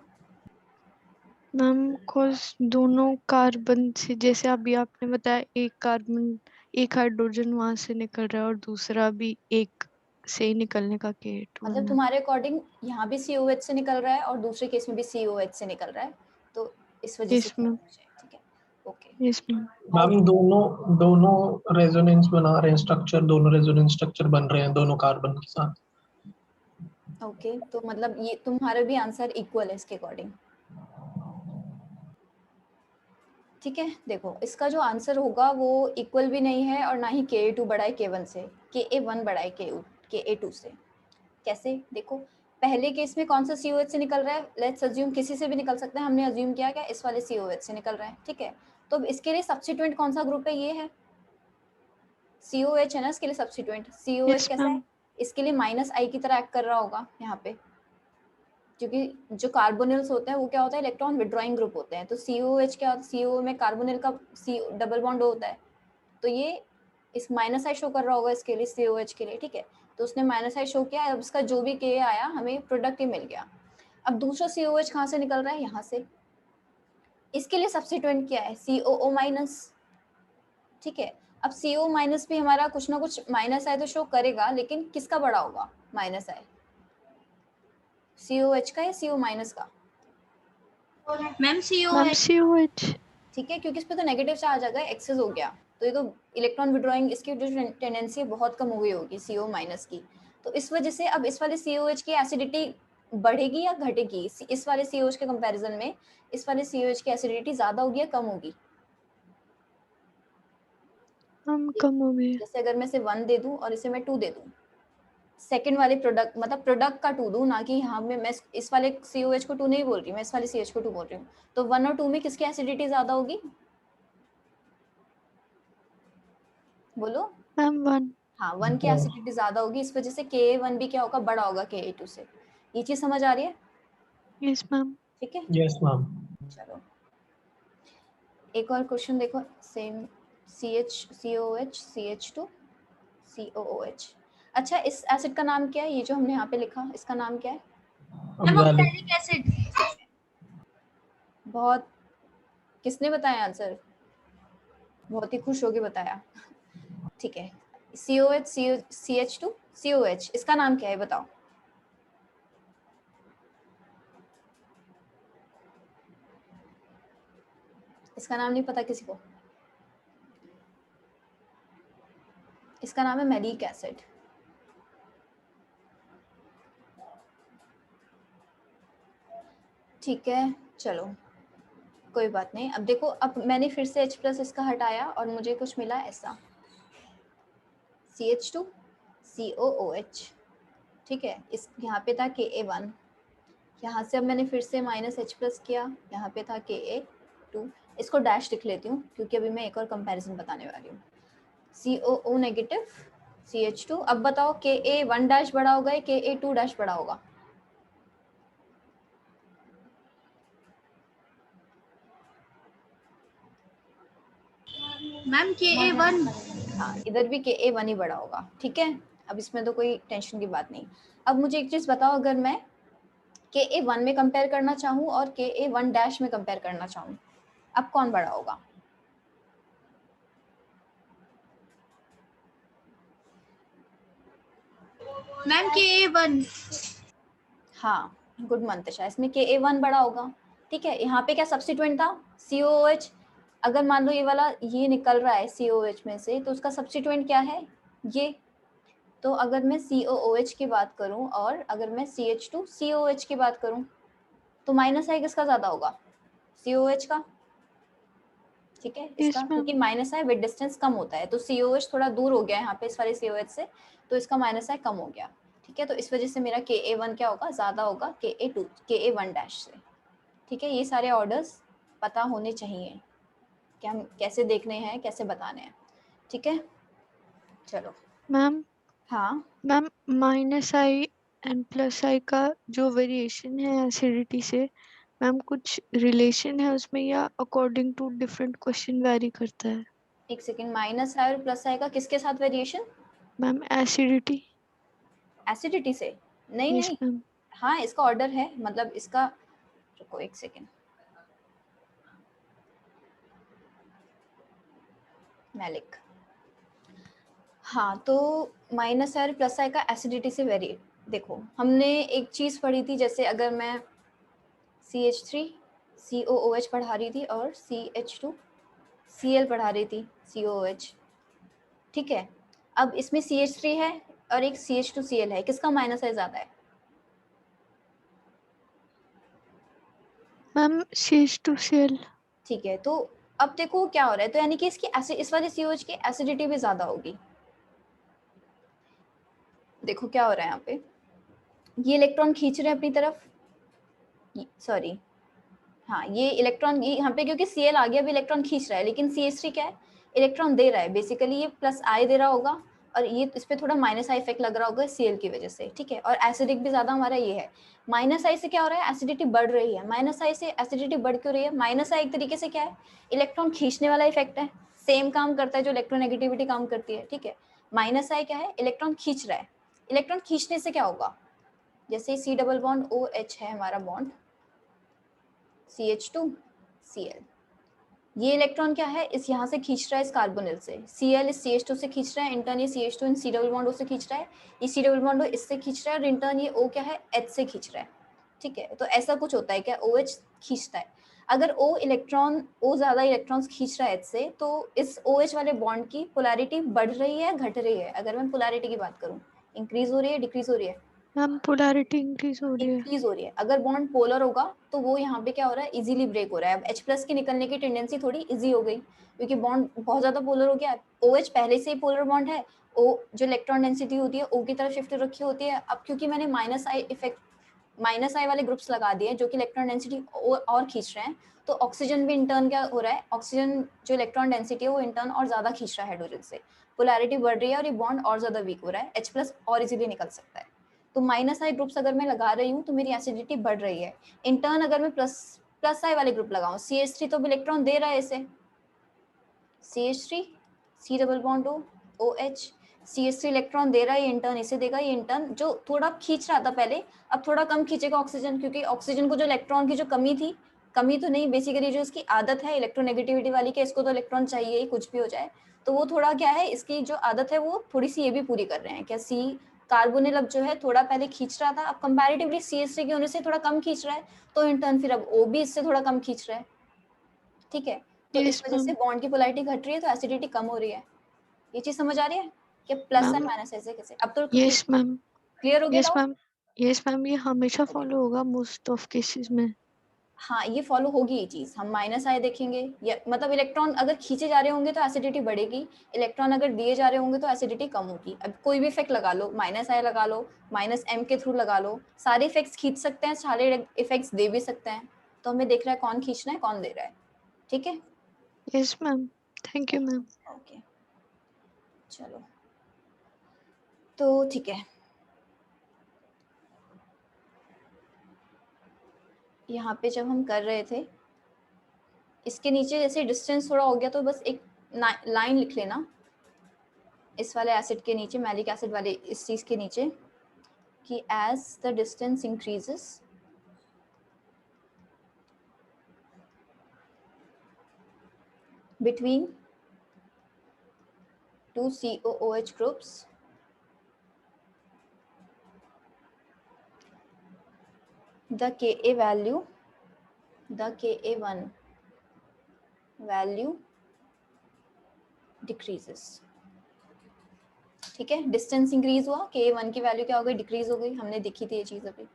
मैम कोस दोनों कार्बन से, जैसे अभी आपने बताया, एक कार्बन, एक हाइड्रोजन वहां से निकल रहा है और दूसरा भी एक से ही निकलने का Ka2 है मतलब मैम। तुम्हारे अकॉर्डिंग यहाँ भी COH से निकल रहा है और दूसरे केस में भी COH से निकल रहा है, तो इस वजह से यस मैम। ठीक है, ओके। Yes ma'am. मैम दोनों दोनों रेजोनेंस बना रहे हैं, स्ट्रक्चर, दोनों रेजोनेंस स्ट्रक्चर बन रहे हैं दोनों कार्बन के साथ। ओके, तो मतलब ये तुम्हारा भी आंसर इक्वल है इसके अकॉर्डिंग, ठीक है। देखो, इसका जो आंसर होगा वो इक्वल भी नहीं है और ना ही Ka2 बड़ा है Ka1 से, Ka1 बड़ा है Ka2 से। कैसे? देखो, पहले केस में कौन सा COH से निकल रहा है? लेट्स अज्यूम किसी से भी निकल सकता है, हमने अज्यूम किया क्या इस वाले COH से निकल रहा है, ठीक है। तो इसके लिए सब्स्टिट्यूएंट कौन सा ग्रुप है? ये है COH है ना इसके लिए सब्स्टिट्यूएंट। COH यस कैसा है? मैम। इसके लिए -I की तरह एक्ट कर रहा होगा यहाँ पे, क्योंकि जो कार्बोनिल्स होते हैं वो क्या होता है? इलेक्ट्रॉन विड्रॉइंग ग्रुप होते हैं। तो COH क्या होता है? CO में कार्बोनिल का C डबल बॉन्ड होता है, तो ये इस -I शो कर रहा होगा इसके लिए, COH के लिए, ठीक है। तो उसने -I शो किया, अब इसका जो भी Ka आया हमें प्रोडक्ट ही मिल गया। अब दूसरा COH कहाँ से निकल रहा है? यहाँ से। इसके लिए सब्स्टिट्यूएंट क्या है? COO-, ठीक है। अब CO- भी हमारा कुछ ना कुछ -I तो शो करेगा, लेकिन किसका बड़ा होगा -I? COH का या CO- का? Ma'am ma'am COH। COH। ठीक है, क्योंकि इस पे तो नेगेटिव चार्ज आ गया, एक्सेस हो गया, तो ये तो इलेक्ट्रॉन विड्रॉइंग इसकी जो टेंडेंसी है बहुत कम हो गई होगी CO- की। तो इस वजह से अब इस वाले COH की एसिडिटी बढ़ेगी या घटेगी? इस वाले COH के कंपैरिजन में इस वाले COH की एसिडिटी ज्यादा होगी या कम होगी? हम कम हो गए। जैसे अगर मैं इसे 1 दे दूं और इसे मैं 2 दे दूं, सेकंड वाले प्रोडक्ट मतलब प्रोडक्ट का 2 दूं, ना कि यहाँ में मैं इस वाले COH को 2 नहीं बोल रही, मैं इस वाले CH को 2 बोल रही हूँ। तो 1 और 2 में किसकी एसिडिटी ज्यादा होगी? बोलो। मैम 1। हाँ, 1 की एसिडिटी ज्यादा होगी, इस वजह से Ka1 भी क्या होगा? बड़ा होगा Ka2 से। ये चीज समझ आ रही है? Yes ma'am. ठीक है, यस मैम। चलो एक और क्वेश्चन देखो, सेम CH CH2 COOH। अच्छा, इस एसिड का नाम क्या है? ये जो हमने यहाँ पे लिखा, इसका नाम क्या है? Ma'am valid. Oxalic acid. बहुत, किसने बताया आंसर? बहुत ही खुश होके बताया, ठीक है। COH CH2 COH, इसका नाम क्या है बताओ? इसका नाम नहीं पता किसी को? इसका नाम है मैलिक एसिड। ठीक है, चलो कोई बात नहीं। अब देखो, अब मैंने फिर से H+ इसका हटाया और मुझे कुछ मिला ऐसा, CH2 COOH, ठीक है। इस यहाँ पे था Ka1, यहाँ से अब मैंने फिर से -H+ किया, यहाँ पे था Ka2। इसको डैश लिख लेती हूँ क्योंकि अभी मैं एक और कंपैरिजन बताने वाली हूँ। COO- CH2। अब बताओ Ka1 बड़ा होगा या Ka2 बड़ा होगा? Ma'am Ka1। हाँ, इधर भी Ka1 ही बड़ा होगा, ठीक है। अब इसमें तो कोई टेंशन की बात नहीं। अब मुझे एक चीज बताओ, अगर मैं Ka1 में कंपेयर करना चाहूँ और Ka1 में कंपेयर करना चाहूँ, अब कौन बड़ा होगा? Ma'am Ka1। हाँ, गुड मंतशा, इसमें Ka1 बड़ा होगा, ठीक है। यहाँ पे क्या सब्स्टिट्यूएंट था? COOH। अगर मान लो ये वाला ये निकल रहा है COH में से, तो उसका सब्स्टिट्यूएंट क्या है? ये। तो अगर मैं COOH की बात करूं और अगर मैं CH2COH की बात करूं तो माइनस आई किसका ज्यादा होगा? COH का, ठीक है इसका, Yes, क्योंकि ma'am. Minus I with distance कम होता है, तो COH थोड़ा दूर हो गया यहाँ पे इस वाले COH से, तो इसका माइनस आई कम हो गया, ठीक है। तो इस वजह से मेरा Ka1 क्या होगा? ज्यादा होगा Ka1 से, ठीक है। ये सारे ऑर्डर्स पता होने चाहिए कि हम कैसे देखने हैं, कैसे बताने हैं, ठीक है। चलो मैम हाँ, ma'am minus I and plus I का जो वेरिएशन है एसिडिटी से, मैम कुछ रिलेशन है उसमें या according to different question vary करता है? एक सेकेंड, माइनस आई और प्लस आई का किसके साथ वेरिएशन? Ma'am acidity. एसिडिटी से? नहीं यस नहीं, मैम. हाँ इसका ऑर्डर है, मतलब इसका, रुको एक सेकेंड, मैलिक, हाँ तो माइनस आई और प्लस आई का एसिडिटी से वेरी, देखो हमने एक चीज़ पढ़ी थी, जैसे अगर मैं CH3COOH पढ़ा रही थी और CH2Cl पढ़ा रही थी COOH, ठीक है। अब इसमें CH3 है और एक CH2Cl है, किसका माइनस आई ज़्यादा है? Ma'am CH2Cl. ठीक है, तो अब देखो क्या हो रहा है, तो यानी कि इसकी इस वाले COH की एसिडिटी भी ज़्यादा होगी। देखो क्या हो रहा है यहाँ पे, ये इलेक्ट्रॉन खींच रहे हैं अपनी तरफ, सॉरी हाँ ये इलेक्ट्रॉन यहाँ पे क्योंकि Cl आ गया, अभी इलेक्ट्रॉन खींच रहा है, लेकिन CH3 क्या है? इलेक्ट्रॉन दे रहा है, बेसिकली ये प्लस आई दे रहा होगा और ये इस पे थोड़ा माइनस आई इफेक्ट लग रहा होगा Cl की वजह से, ठीक है। और एसिडिक भी ज्यादा हमारा ये है, माइनस आई से क्या हो रहा है? एसिडिटी बढ़ रही है। माइनस आई से एसिडिटी बढ़ क्यों रही है? माइनस आई एक तरीके से क्या है? इलेक्ट्रॉन खींचने वाला इफेक्ट है, सेम काम करता है जो इलेक्ट्रोनेगेटिविटी काम करती है, ठीक है। माइनस आई क्या है? इलेक्ट्रॉन खींच रहा है। इलेक्ट्रॉन खींचने से क्या होगा? जैसे C डबल बॉन्ड OH है हमारा बॉन्ड, CH2Cl, ये इलेक्ट्रॉन क्या है? इस यहाँ से खींच रहा है इस कार्बोनिल से, Cl इस CH2 से खींच रहा है, इंटर्न ये CH2 इन C डबल बॉन्ड O से खींच रहा है, ये C डबल बॉन्ड O इससे खींच रहा है और इंटर्न ये O क्या है? H से खींच रहा है, ठीक है। तो ऐसा कुछ होता है क्या? OH खींचता है। अगर O ज़्यादा इलेक्ट्रॉन्स खींच रहा है H से, तो इस OH वाले बॉन्ड की पोलैरिटी बढ़ रही है, घट रही है? अगर मैं पोलैरिटी की बात करूँ, इंक्रीज हो रही है, डिक्रीज हो रही है? मैम पोलैरिटी इंक्रीज हो रही है. इंक्रीज हो रही है। अगर बॉन्ड पोलर होगा तो वो यहाँ पे क्या हो रहा है? इजीली ब्रेक हो रहा है। अब H+ की निकलने की टेंडेंसी थोड़ी इजी हो गई, क्योंकि बॉन्ड बहुत ज्यादा पोलर हो गया है। OH पहले से ही पोलर बॉन्ड है, O जो इलेक्ट्रॉन डेंसिटी होती है O की तरफ शिफ्ट रखी होती है। अब क्योंकि मैंने माइनस आई वाले ग्रुप्स लगा दिए जो कि इलेक्ट्रॉन डेंसिटी और खींच रहे हैं, तो ऑक्सीजन भी इंटर्न क्या हो रहा है? ऑक्सीजन जो इलेक्ट्रॉन डेंसिटी है वो इंटर्न और ज्यादा खींच रहा है हाइड्रोजन से, पोलैरिटी बढ़ रही है और ये बॉन्ड और ज्यादा वीक हो रहा है, H+ और इजीली निकल सकता है। तो माइनस आई ग्रुप्स अगर मैं लगा रही हूँ तो मेरी एसिडिटी बढ़ रही है। इंटर्न अगर मैं प्लस आई वाले ग्रुप लगाऊं, CH3 तो इलेक्ट्रॉन दे रहा है इसे, CH3 C double bond O OH, CH3 electron दे रहा है, इंटर्न इसे देगा, ये इंटर्न जो थोड़ा खींच रहा था पहले अब थोड़ा कम खींचेगा ऑक्सीजन, क्योंकि ऑक्सीजन को जो इलेक्ट्रॉन की जो कमी थी, कमी तो नहीं बेसिकली जो इसकी आदत है इलेक्ट्रोनेगेटिविटी वाली कि इसको तो इलेक्ट्रॉन चाहिए ही कुछ भी हो जाए, तो वो थोड़ा क्या है, इसकी जो आदत है वो थोड़ी सी ये भी पूरी कर रहे हैं। क्या सी कार्बोनिल अब जो है थोड़ा पहले खींच रहा था, अब कंपैरेटिवली CH3 के होने से थोड़ा कम खींच रहा है, तो इंटर्न फिर अब O भी इससे थोड़ा कम खींच रहा है, ठीक है। तो इस यस वजह से मैम. बॉन्ड की पोलैरिटी घट रही है तो एसिडिटी कम हो रही है। ये चीज समझ आ रही है कि प्लस है मैम माइनस ऐसे कैसे? अब तो यस मैम. क्लियर हो गया yes doubt? Ma'am. Yes ma'am, ये हमेशा ओके, फॉलो होगा मोस्ट ऑफ केसेस में. हाँ ये फॉलो होगी ये चीज। हम माइनस आई देखेंगे या मतलब इलेक्ट्रॉन अगर खींचे जा रहे होंगे तो एसिडिटी बढ़ेगी, इलेक्ट्रॉन अगर दिए जा रहे होंगे तो एसिडिटी कम होगी। अब कोई भी इफेक्ट लगा लो, माइनस आई लगा लो, माइनस M के थ्रू लगा लो, सारे इफेक्ट्स खींच सकते हैं, सारे इफेक्ट्स दे भी सकते हैं। तो हमें देख रहा है कौन खींचना है कौन दे रहा है, ठीक है। Yes ma'am. Thank you ma'am. Okay चलो, तो ठीक है, यहाँ पे जब हम कर रहे थे इसके नीचे जैसे डिस्टेंस थोड़ा हो गया तो बस एक लाइन लिख लेना इस वाले एसिड के नीचे, मैलिक एसिड वाले इस चीज के नीचे, कि as the distance increases between two COOH groups, the Ka value, the Ka1 value decreases. ठीक है, डिस्टेंस इंक्रीज हुआ, Ka1 की वैल्यू क्या हो गई, डिक्रीज हो गई, हमने देखी थी ये चीज अभी।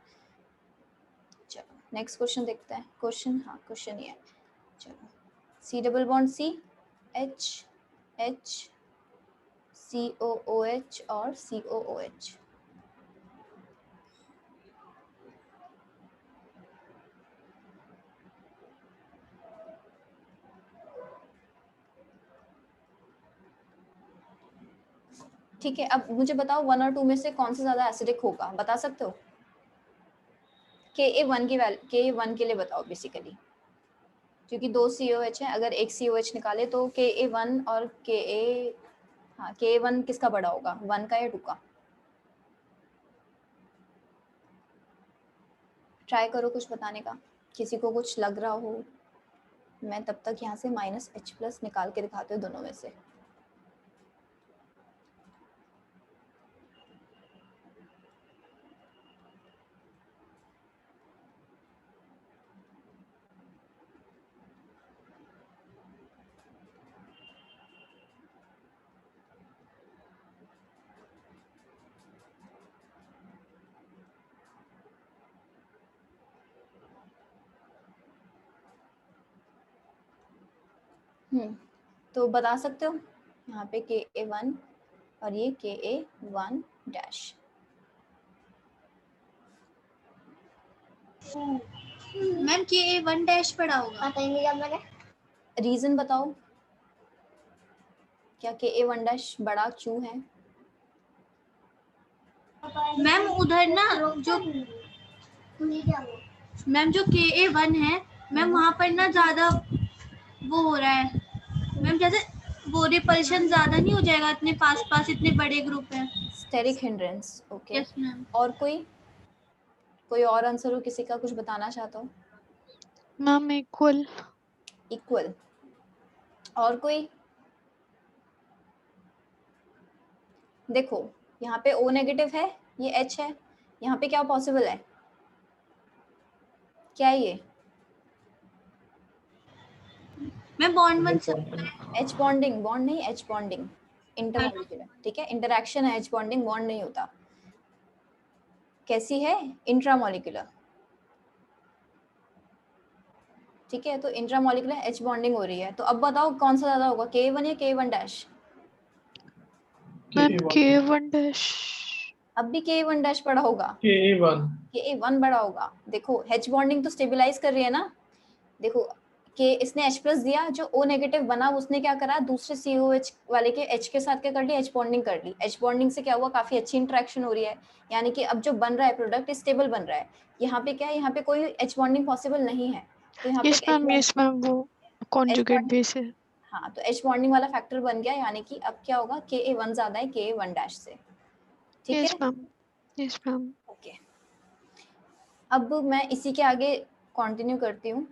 चलो नेक्स्ट क्वेश्चन देखते हैं। क्वेश्चन ये है, चलो C double bond C, H H COOH और COOH। ठीक है, अब मुझे बताओ 1 और 2 में से कौन सा ज्यादा एसिडिक होगा, बता सकते हो? Ka1 की वैल्यू, Ka1 के लिए बताओ बेसिकली, क्योंकि 2 COH है, अगर एक COH निकाले तो Ka1 और Ka1 किसका बड़ा होगा, 1 का या 2 का? ट्राई करो कुछ बताने का, किसी को कुछ लग रहा हो। मैं तब तक यहाँ से -H+ निकाल के दिखाती हूँ दोनों में से। तो बता सकते हो यहाँ पे Ka1 और ये Ka1 dash. Ma'am Ka1 dash पड़ा होगा। रीजन बताओ, क्या Ka1 डैश बड़ा क्यों है? मैम उधर ना जो Ka1 है मैम, वहाँ पर ना ज्यादा वो हो रहा है मैम, जैसे वो रिपल्शन ज्यादा नहीं हो जाएगा, इतने पास पास इतने बड़े ग्रुप है। Steric hindrance, okay. Yes ma'am. और कोई और आंसर हो किसी का, कुछ बताना चाहता हो? Ma'am equal. इक्वल, और कोई? देखो यहाँ पे O नेगेटिव है, ये H है, यहाँ पे क्या पॉसिबल है, क्या है ये? मैं बॉन्ड बन H बॉन्डिंग, बॉन्ड नहीं, H बॉन्डिंग इंटरमॉलिक्यूलर, ठीक है, इंटरेक्शन है, H बॉन्डिंग बॉन्ड नहीं होता। कैसी है, इंट्रामॉलिक्यूलर, ठीक है, तो इंट्रामॉलिक्यूलर H बॉन्डिंग हो रही है। तो अब बताओ कौन सा ज्यादा होगा, Ka1 या Ka1 dash? Ma'am Ka1 dash. अब भी Ka1 डैश बड़ा होगा, Ka1 बड़ा होगा। देखो H बॉन्डिंग तो स्टेबलाइज कर रही है ना, देखो कि इसने H+ दिया, जो O नेगेटिव बना उसने क्या करा, दूसरे COH वाले के H के साथ क्या कर लिया, H बॉन्डिंग कर ली। H बॉन्डिंग से क्या हुआ, काफी अच्छी इंटरेक्शन हो रही है, यानी कि अब जो बन रहा है प्रोडक्ट स्टेबल बन रहा है। यहाँ पे क्या है, यहाँ पे कोई H बॉन्डिंग पॉसिबल नहीं है, तो यहाँ यस मैम, पे यस मैम, वो कॉन्जुगेट बेस है। हाँ, तो H बॉन्डिंग वाला फैक्टर बन गया, यानी कि अब क्या होगा, Ka1 ज्यादा है Ka1 डैश से, ठीक यस है, मैम, यस मैम। ओके। अब मैं इसी के आगे कंटिन्यू करती हूँ।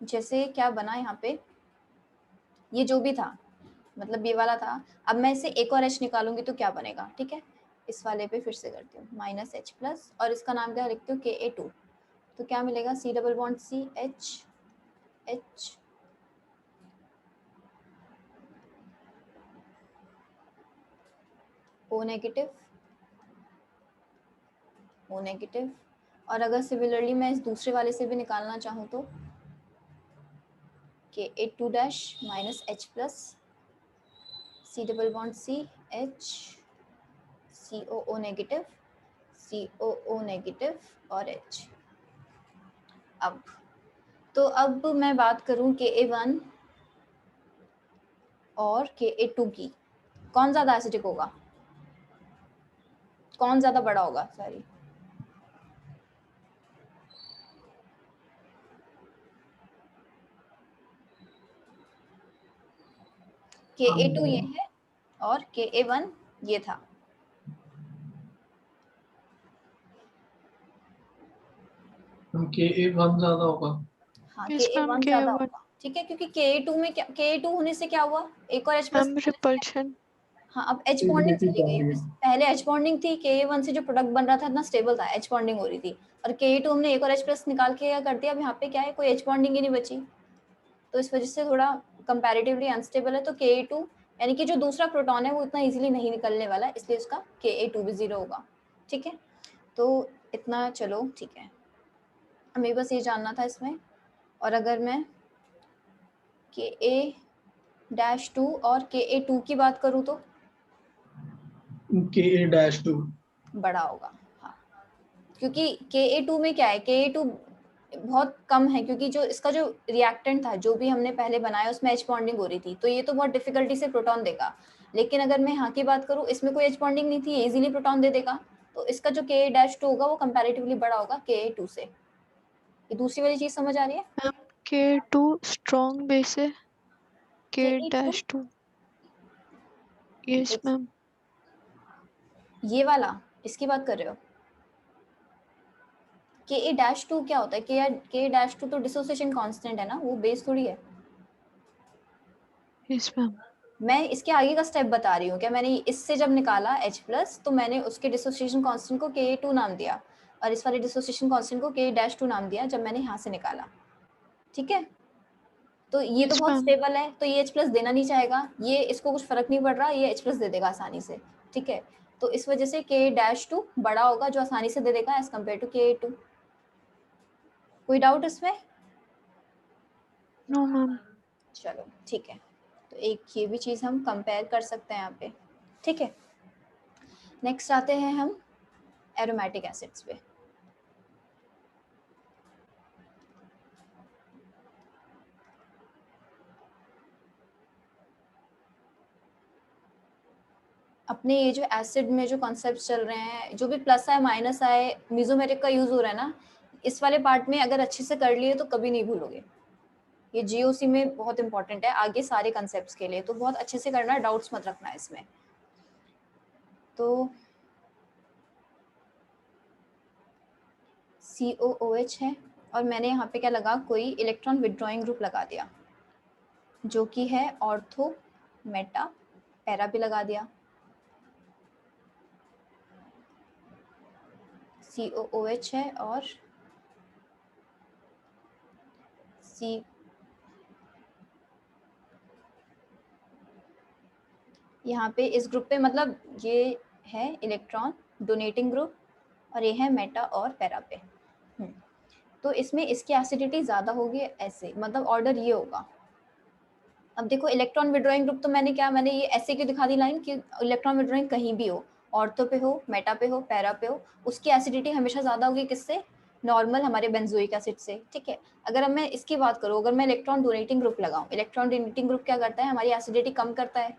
जैसे क्या बना यहाँ पे, ये जो भी था, मतलब ये वाला था, अब मैं इसे एक और H निकालूंगी तो क्या बनेगा, ठीक है, इस वाले पे फिर से करती हूँ -H+, और इसका नाम क्या लिखती हूँ, Ka2। तो क्या मिलेगा, C double bond C, H O negative, और अगर सिमिलरली मैं इस दूसरे वाले से भी निकालना चाहूँ तो Ka2 dash -H+, C double bond C, H COO negative और H। अब मैं बात करूं Ka1 और Ka2 की, कौन ज्यादा एसिडिक होगा, कौन ज्यादा बड़ा होगा, सॉरी, Ka2 ये है और Ka1 ये था। Ka1 ज्यादा होगा। हाँ, यस मैम, Ka1 ज्यादा Ka1 होगा, ठीक है, क्योंकि Ka2 में क्या, Ka2 होने से क्या हुआ, एक और H+ मैम रिपल्शन। हाँ, अब H बॉन्डिंग चली गई, पहले H बॉन्डिंग थी, Ka1 से जो प्रोडक्ट बन रहा था इतना स्टेबल था, H बॉन्डिंग हो रही थी, और Ka2 हमने एक और H+ निकाल के क्या कर दिया, अब यहाँ पे क्या है, कोई H बॉन्डिंग ही नहीं बची, तो इस वजह से थोड़ा कंपैरेटिवली अनस्टेबल है। तो Ka2 यानी कि जो दूसरा प्रोटॉन है वो इतना इजीली नहीं निकलने वाला, इसलिए उसका Ka2 भी 0 होगा। ठीक है, तो इतना चलो ठीक है, हमें बस ये जानना था इसमें। और अगर मैं Ka-2 और Ka2 की बात करूँ तो Ka-2 बड़ा होगा, हाँ, क्योंकि Ka2 में क्या है, Ka2 बहुत कम है, क्योंकि जो इसका जो रिएक्टेंट था जो भी हमने पहले बनाया उसमें H बॉन्डिंग हो रही थी, तो ये तो बहुत डिफिकल्टी से प्रोटॉन देगा। लेकिन अगर मैं यहाँ की बात करूँ, इसमें कोई H बॉन्डिंग नहीं थी, ये इजीली प्रोटॉन दे देगा, तो इसका जो Ka-2 होगा वो कंपैरेटिवली बड़ा होगा Ka2 से। ये दूसरी वाली चीज समझ आ रही है? मैम K2 स्ट्रॉन्ग बेस है, Ka2 K-2 यस मैम। ये वाला इसकी बात कर रहे हो? Ka-2 क्या होता है? Ka-2 तो डिसोसिएशन कांस्टेंट है ना, वो बेस थोड़ी है। Yes ma'am. मैं इसके आगे का स्टेप बता रही हूँ, क्या मैंने इससे जब निकाला H+ तो मैंने उसके डिसोसिएशन कांस्टेंट को Ka2 नाम दिया, और इस वाले डिसोसिएशन कांस्टेंट को K-2 नाम दिया जब मैंने यहाँ से निकाला। ठीक है, तो ये तो यस बहुत मैम। स्टेबल है, तो ये H+ देना नहीं चाहेगा, ये इसको कुछ फर्क नहीं पड़ रहा, ये H+ दे देगा आसानी से। ठीक है, तो इस वजह से K-2 बड़ा होगा, जो आसानी से दे देगा एज कम्पेयर टू Ka2। कोई डाउट इसमें? No ma'am. चलो ठीक है, तो एक ये भी चीज़ हम कंपेयर कर सकते हैं यहाँ पे। ठीक है, नेक्स्ट आते हैं हम एरोमेटिक एसिड्स पे। अपने ये जो एसिड में जो कॉन्सेप्ट चल रहे हैं, जो भी प्लस आए माइनस आए, मीजोमेरिक का यूज हो रहा है ना, इस वाले पार्ट में अगर अच्छे से कर लिए तो कभी नहीं भूलोगे। ये GOC में बहुत इंपॉर्टेंट है आगे सारे कॉन्सेप्ट्स के लिए, तो बहुत अच्छे से करना, डाउट्स मत रखना इसमें। तो COOH है, और मैंने यहाँ पे क्या लगा, कोई इलेक्ट्रॉन विड्रॉइंग ग्रुप लगा दिया, जो कि है ऑर्थो, मेटा, पैरा भी लगा दिया। COOH है और C यहाँ पे इस ग्रुप पे, मतलब ये है इलेक्ट्रॉन डोनेटिंग ग्रुप और ये है मेटा और पैरा पे। तो इसमें इसकी एसिडिटी ज़्यादा होगी, ऐसे मतलब ऑर्डर ये होगा। अब देखो इलेक्ट्रॉन विड्रॉइंग ग्रुप तो मैंने ये ऐसे क्यों दिखा दी लाइन कि इलेक्ट्रॉन विड्रॉइंग कहीं भी हो, ऑर्थो पे हो, मेटा पे हो, पैरा पे हो, उसकी एसिडिटी हमेशा ज़्यादा होगी किससे? नॉर्मल हमारे बेंजोइक एसिड से। ठीक है, अगर अब मैं इसकी बात करूँ, अगर मैं इलेक्ट्रॉन डोनेटिंग ग्रुप लगाऊँ, इलेक्ट्रॉन डोनेटिंग ग्रुप क्या करता है? हमारी एसिडिटी कम करता है।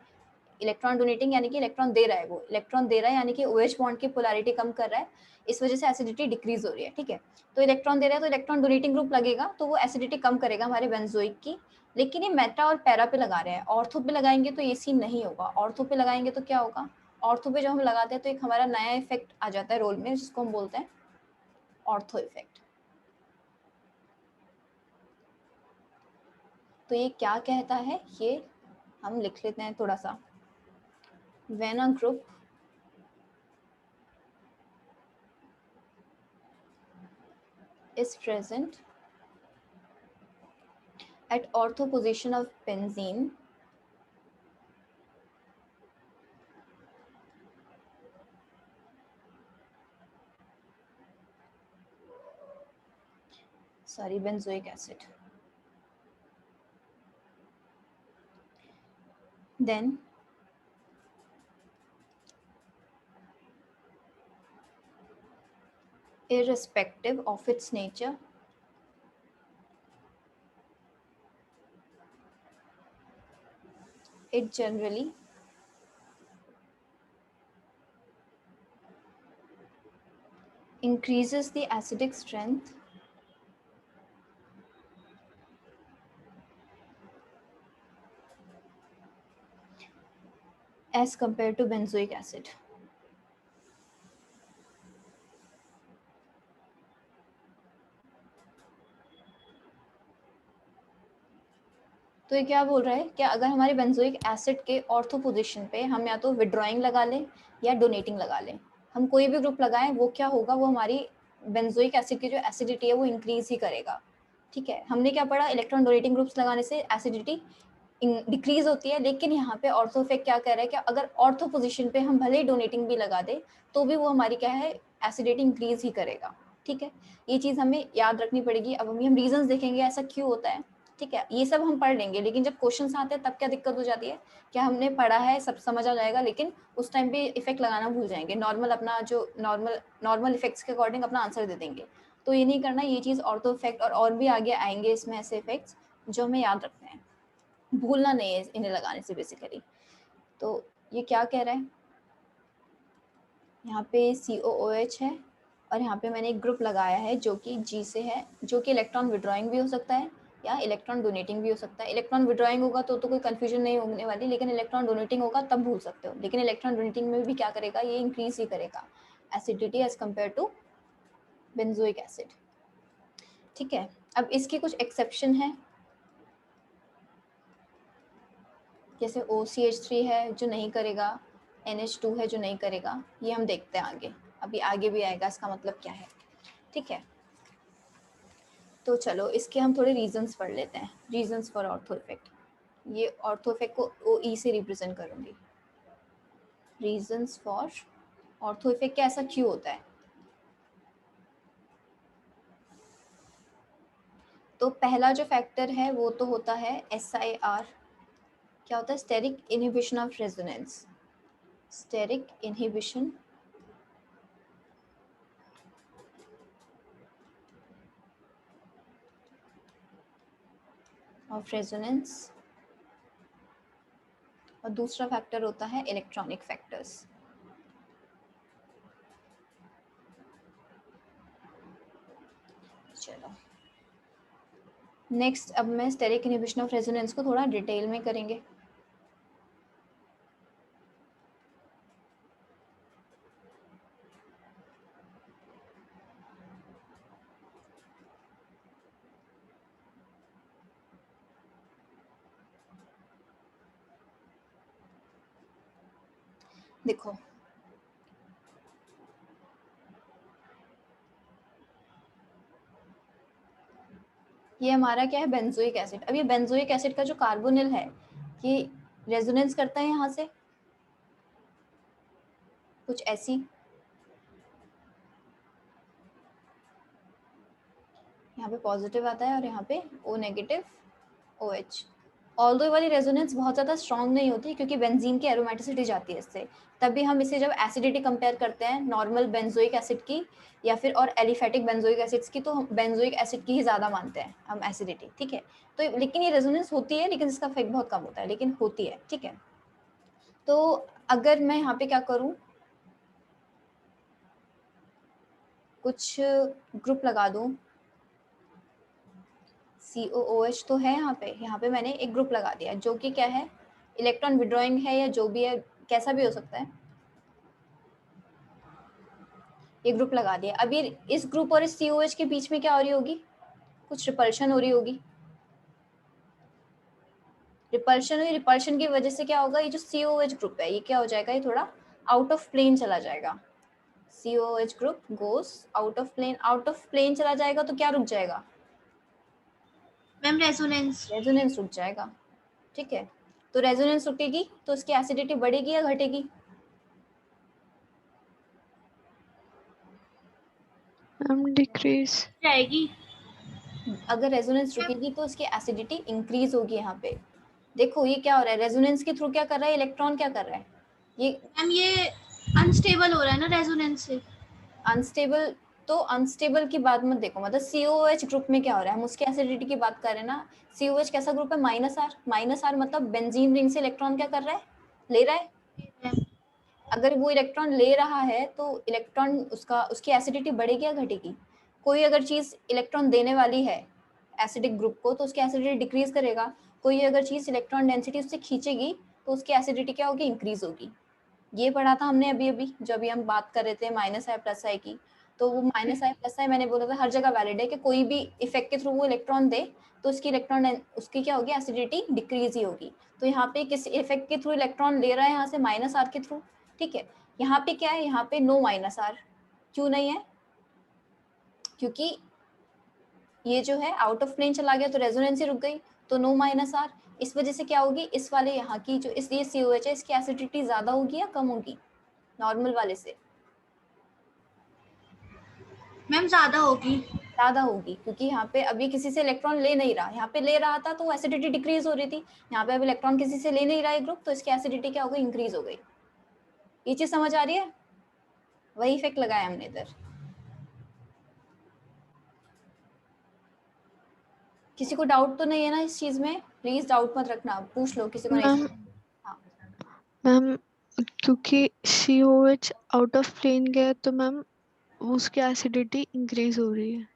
इलेक्ट्रॉन डोनेटिंग यानी कि इलेक्ट्रॉन दे रहा है, वो इलेक्ट्रॉन दे रहा है यानी कि OH बॉन्ड की पोलैरिटी कम कर रहा है, इस वजह से एसिडिटी डिक्रीज हो रही है। ठीक है, तो इलेक्ट्रॉन दे रहा है तो इलेक्ट्रॉन डोनेटिंग ग्रुप लगेगा, तो वो एसिडिटी कम करेगा हमारे बेंजोइक की। लेकिन ये मेटा और पैरा पे लगा रहे हैं, ऑर्थो पे लगाएंगे तो ये सीन नहीं होगा। ऑर्थो पे लगाएंगे तो क्या होगा? ऑर्थो पे जब हम लगाते हैं तो एक हमारा नया इफेक्ट आ जाता है रोल में, जिसको हम बोलते हैं ऑर्थो इफेक्ट। तो ये क्या कहता है, ये हम लिख लेते हैं थोड़ा सा। When a group is present at ortho position of benzene, benzoic acid, then irrespective of its nature, it generally increases the acidic strength as compared to benzoic acid. तो ये क्या बोल रहा है, क्या अगर हमारे बेंजोइक एसिड के ऑर्थो पोजीशन पे हम या तो विड्रॉइंग लगा लें या डोनेटिंग लगा लें, हम कोई भी ग्रुप लगाएं, वो क्या होगा, वो हमारी बेंजोइक एसिड की जो एसिडिटी है वो इंक्रीज ही करेगा। ठीक है, हमने क्या पढ़ा, इलेक्ट्रॉन डोनेटिंग ग्रुप्स लगाने से एसिडिटी डिक्रीज होती है, लेकिन यहाँ पे ऑर्थो इफेक्ट क्या कह रहा है कि अगर ऑर्थो पोजीशन पे हम भले ही डोनेटिंग भी लगा दे तो भी वो हमारी क्या है एसिडिटी इंक्रीज ही करेगा। ठीक है, ये चीज़ हमें याद रखनी पड़ेगी। अब हम रीजंस देखेंगे ऐसा क्यों होता है। ठीक है, ये सब हम पढ़ लेंगे, लेकिन जब क्वेश्चंस आते हैं तब क्या दिक्कत हो जाती है, क्या हमने पढ़ा है सब समझ आ जाएगा, लेकिन उस टाइम पे इफेक्ट लगाना भूल जाएंगे, नॉर्मल अपना जो नॉर्मल इफेक्ट्स के अकॉर्डिंग अपना आंसर दे देंगे। तो ये नहीं करना, ये चीज़ ऑर्थो इफेक्ट और भी आगे आएंगे इसमें ऐसे इफेक्ट्स जो हमें याद रखने हैं, भूलना नहीं है इन्हें लगाने से बेसिकली। तो ये क्या कह रहा है, यहाँ पे COOH है और यहाँ पे मैंने एक ग्रुप लगाया है जो कि G से है, जो कि इलेक्ट्रॉन विड्रॉइंग भी हो सकता है या इलेक्ट्रॉन डोनेटिंग भी हो सकता है। इलेक्ट्रॉन विड्रॉइंग होगा तो कोई कंफ्यूजन नहीं होने वाली, लेकिन इलेक्ट्रॉन डोनेटिंग होगा तब भूल सकते हो। लेकिन इलेक्ट्रॉन डोनेटिंग में भी क्या करेगा, ये इंक्रीज ही करेगा acidity as compare to benzoic acid. ठीक है, अब इसकी कुछ एक्सेप्शन है, जैसे OCH3 है जो नहीं करेगा, NH2 है जो नहीं करेगा, ये हम देखते हैं आगे, अभी आगे भी आएगा इसका मतलब क्या है। ठीक है, तो चलो इसके हम थोड़े रीजंस पढ़ लेते हैं। रीजंस फॉर ऑर्थो इफेक्ट, ये ऑर्थो इफेक्ट को OE से रिप्रेजेंट करूंगी। रीजंस फॉर ऑर्थो इफेक्ट क्या ऐसा क्यों होता है। तो पहला जो फैक्टर है वो तो होता है SIR, क्या होता है, steric inhibition of resonance. Steric inhibition of resonance, और दूसरा फैक्टर होता है इलेक्ट्रॉनिक फैक्टर्स। चलो नेक्स्ट, अब मैं स्टेरिक इनहिबिशन ऑफ रेजोनेंस को थोड़ा डिटेल में करेंगे। देखो ये हमारा क्या है, बेंजोइक एसिड। अब ये बेंजोइक एसिड का जो कार्बोनिल है ये रेजोनेंस करता है यहाँ से कुछ ऐसी, यहाँ पे पॉजिटिव आता है और यहाँ पे O नेगेटिव OH। ऑल्दो ये वाली रेजोनेंस बहुत ज़्यादा स्ट्रॉन्ग नहीं होती क्योंकि बेंजीन की एरोमेटिसिटी जाती है इससे। तभी हम इसे जब एसिडिटी कंपेयर करते हैं नॉर्मल बेंजोइक एसिड की या फिर और एलिफेटिक बेंजोइक एसिड्स की, तो हम बेंजोइक एसिड की ही ज़्यादा मानते हैं हम एसिडिटी। ठीक है, तो लेकिन ये रेजोनेंस होती है, लेकिन इसका इफेक्ट बहुत कम होता है, लेकिन होती है। ठीक है, तो अगर मैं यहाँ पे क्या करूँ, कुछ ग्रुप लगा दूँ, COOH तो है यहाँ पे मैंने एक ग्रुप लगा दिया जो कि क्या है, इलेक्ट्रॉन विड्रॉइंग है या जो भी है, कैसा भी हो सकता है, ये ग्रुप लगा दिया। अब ये इस ग्रुप और इस COH के बीच में क्या हो रही होगी, कुछ रिपल्शन हो रही होगी। रिपल्शन हुई, रिपल्शन की वजह से क्या होगा, ये जो COH ग्रुप है ये क्या हो जाएगा, ये थोड़ा आउट ऑफ प्लेन चला जाएगा। COH group goes out of plane, out of plane चला जाएगा तो क्या रुक जाएगा मैम, रेजोनेंस। रेजोनेंस रुक जाएगा। ठीक है, तो रेजोनेंस रुकेगी तो इसकी एसिडिटी बढ़ेगी या घटेगी, डिक्रीज जाएगी। अगर रेजोनेंस रुकेगी तो इसकी एसिडिटी इंक्रीज होगी। यहाँ पे देखो ये क्या हो रहा है, रेजोनेंस के थ्रू क्या कर रहा है, इलेक्ट्रॉन क्या कर रहा है, ये मैम ये अनस्टेबल हो रहा है ना रेजोनेंस से। अनस्टेबल, तो अनस्टेबल की बात मत देखो, मतलब COH ग्रुप में क्या हो रहा है, हम उसके एसिडिटी की बात कर रहे हैं ना। COH कैसा ग्रुप है, -R मतलब बेंजीन रिंग से इलेक्ट्रॉन क्या कर रहा है, ले रहा है। अगर वो इलेक्ट्रॉन ले रहा है तो इलेक्ट्रॉन उसकी एसिडिटी बढ़ेगी या घटेगी, कोई अगर चीज इलेक्ट्रॉन देने वाली है एसिडिक ग्रुप को तो उसकी एसिडिटी डिक्रीज करेगा, कोई अगर चीज इलेक्ट्रॉन डेंसिटी उससे खींचेगी तो उसकी एसिडिटी क्या होगी, इंक्रीज होगी। ये पढ़ा था हमने अभी अभी जो अभी हम बात कर रहे थे -I+I की। तो वो -I+I मैंने बोला था हर जगह वैलिड है कि कोई भी इफेक्ट के थ्रू वो इलेक्ट्रॉन दे तो उसकी क्या होगी, एसिडिटी डिक्रीज ही होगी। तो यहाँ पे किस इफेक्ट के थ्रू इलेक्ट्रॉन ले रहा है, यहाँ से -R के थ्रू। ठीक है, यहाँ पे क्या है, यहाँ पे नो -R, क्यों नहीं है, क्योंकि ये जो है आउट ऑफ प्लेन चला गया तो रेजोनेंस ही रुक गई। तो नो माइनस आर। इस वजह से क्या होगी, इस वाले यहाँ की जो इस ये COH है इसकी एसिडिटी ज्यादा होगी या कम होगी नॉर्मल वाले से? मैम ज्यादा होगी। ज्यादा होगी, क्योंकि यहाँ पे अभी किसी से इलेक्ट्रॉन ले नहीं रहा, यहाँ पे ले रहा था तो एसिडिटी डिक्रीज हो रही थी, यहाँ पे अब इलेक्ट्रॉन किसी से ले नहीं रहा है ग्रुप, तो इसकी एसिडिटी क्या हो गई, इंक्रीज हो गई। ये चीज समझ आ रही है? वही इफेक्ट लगाया हमने इधर। किसी को डाउट तो नहीं है ना इस चीज में? प्लीज डाउट मत रखना, पूछ लो किसी को नहीं। मैम क्योंकि COH आउट ऑफ प्लेन गया तो मैम उसकी एसिडिटी इंक्रीज हो रही है।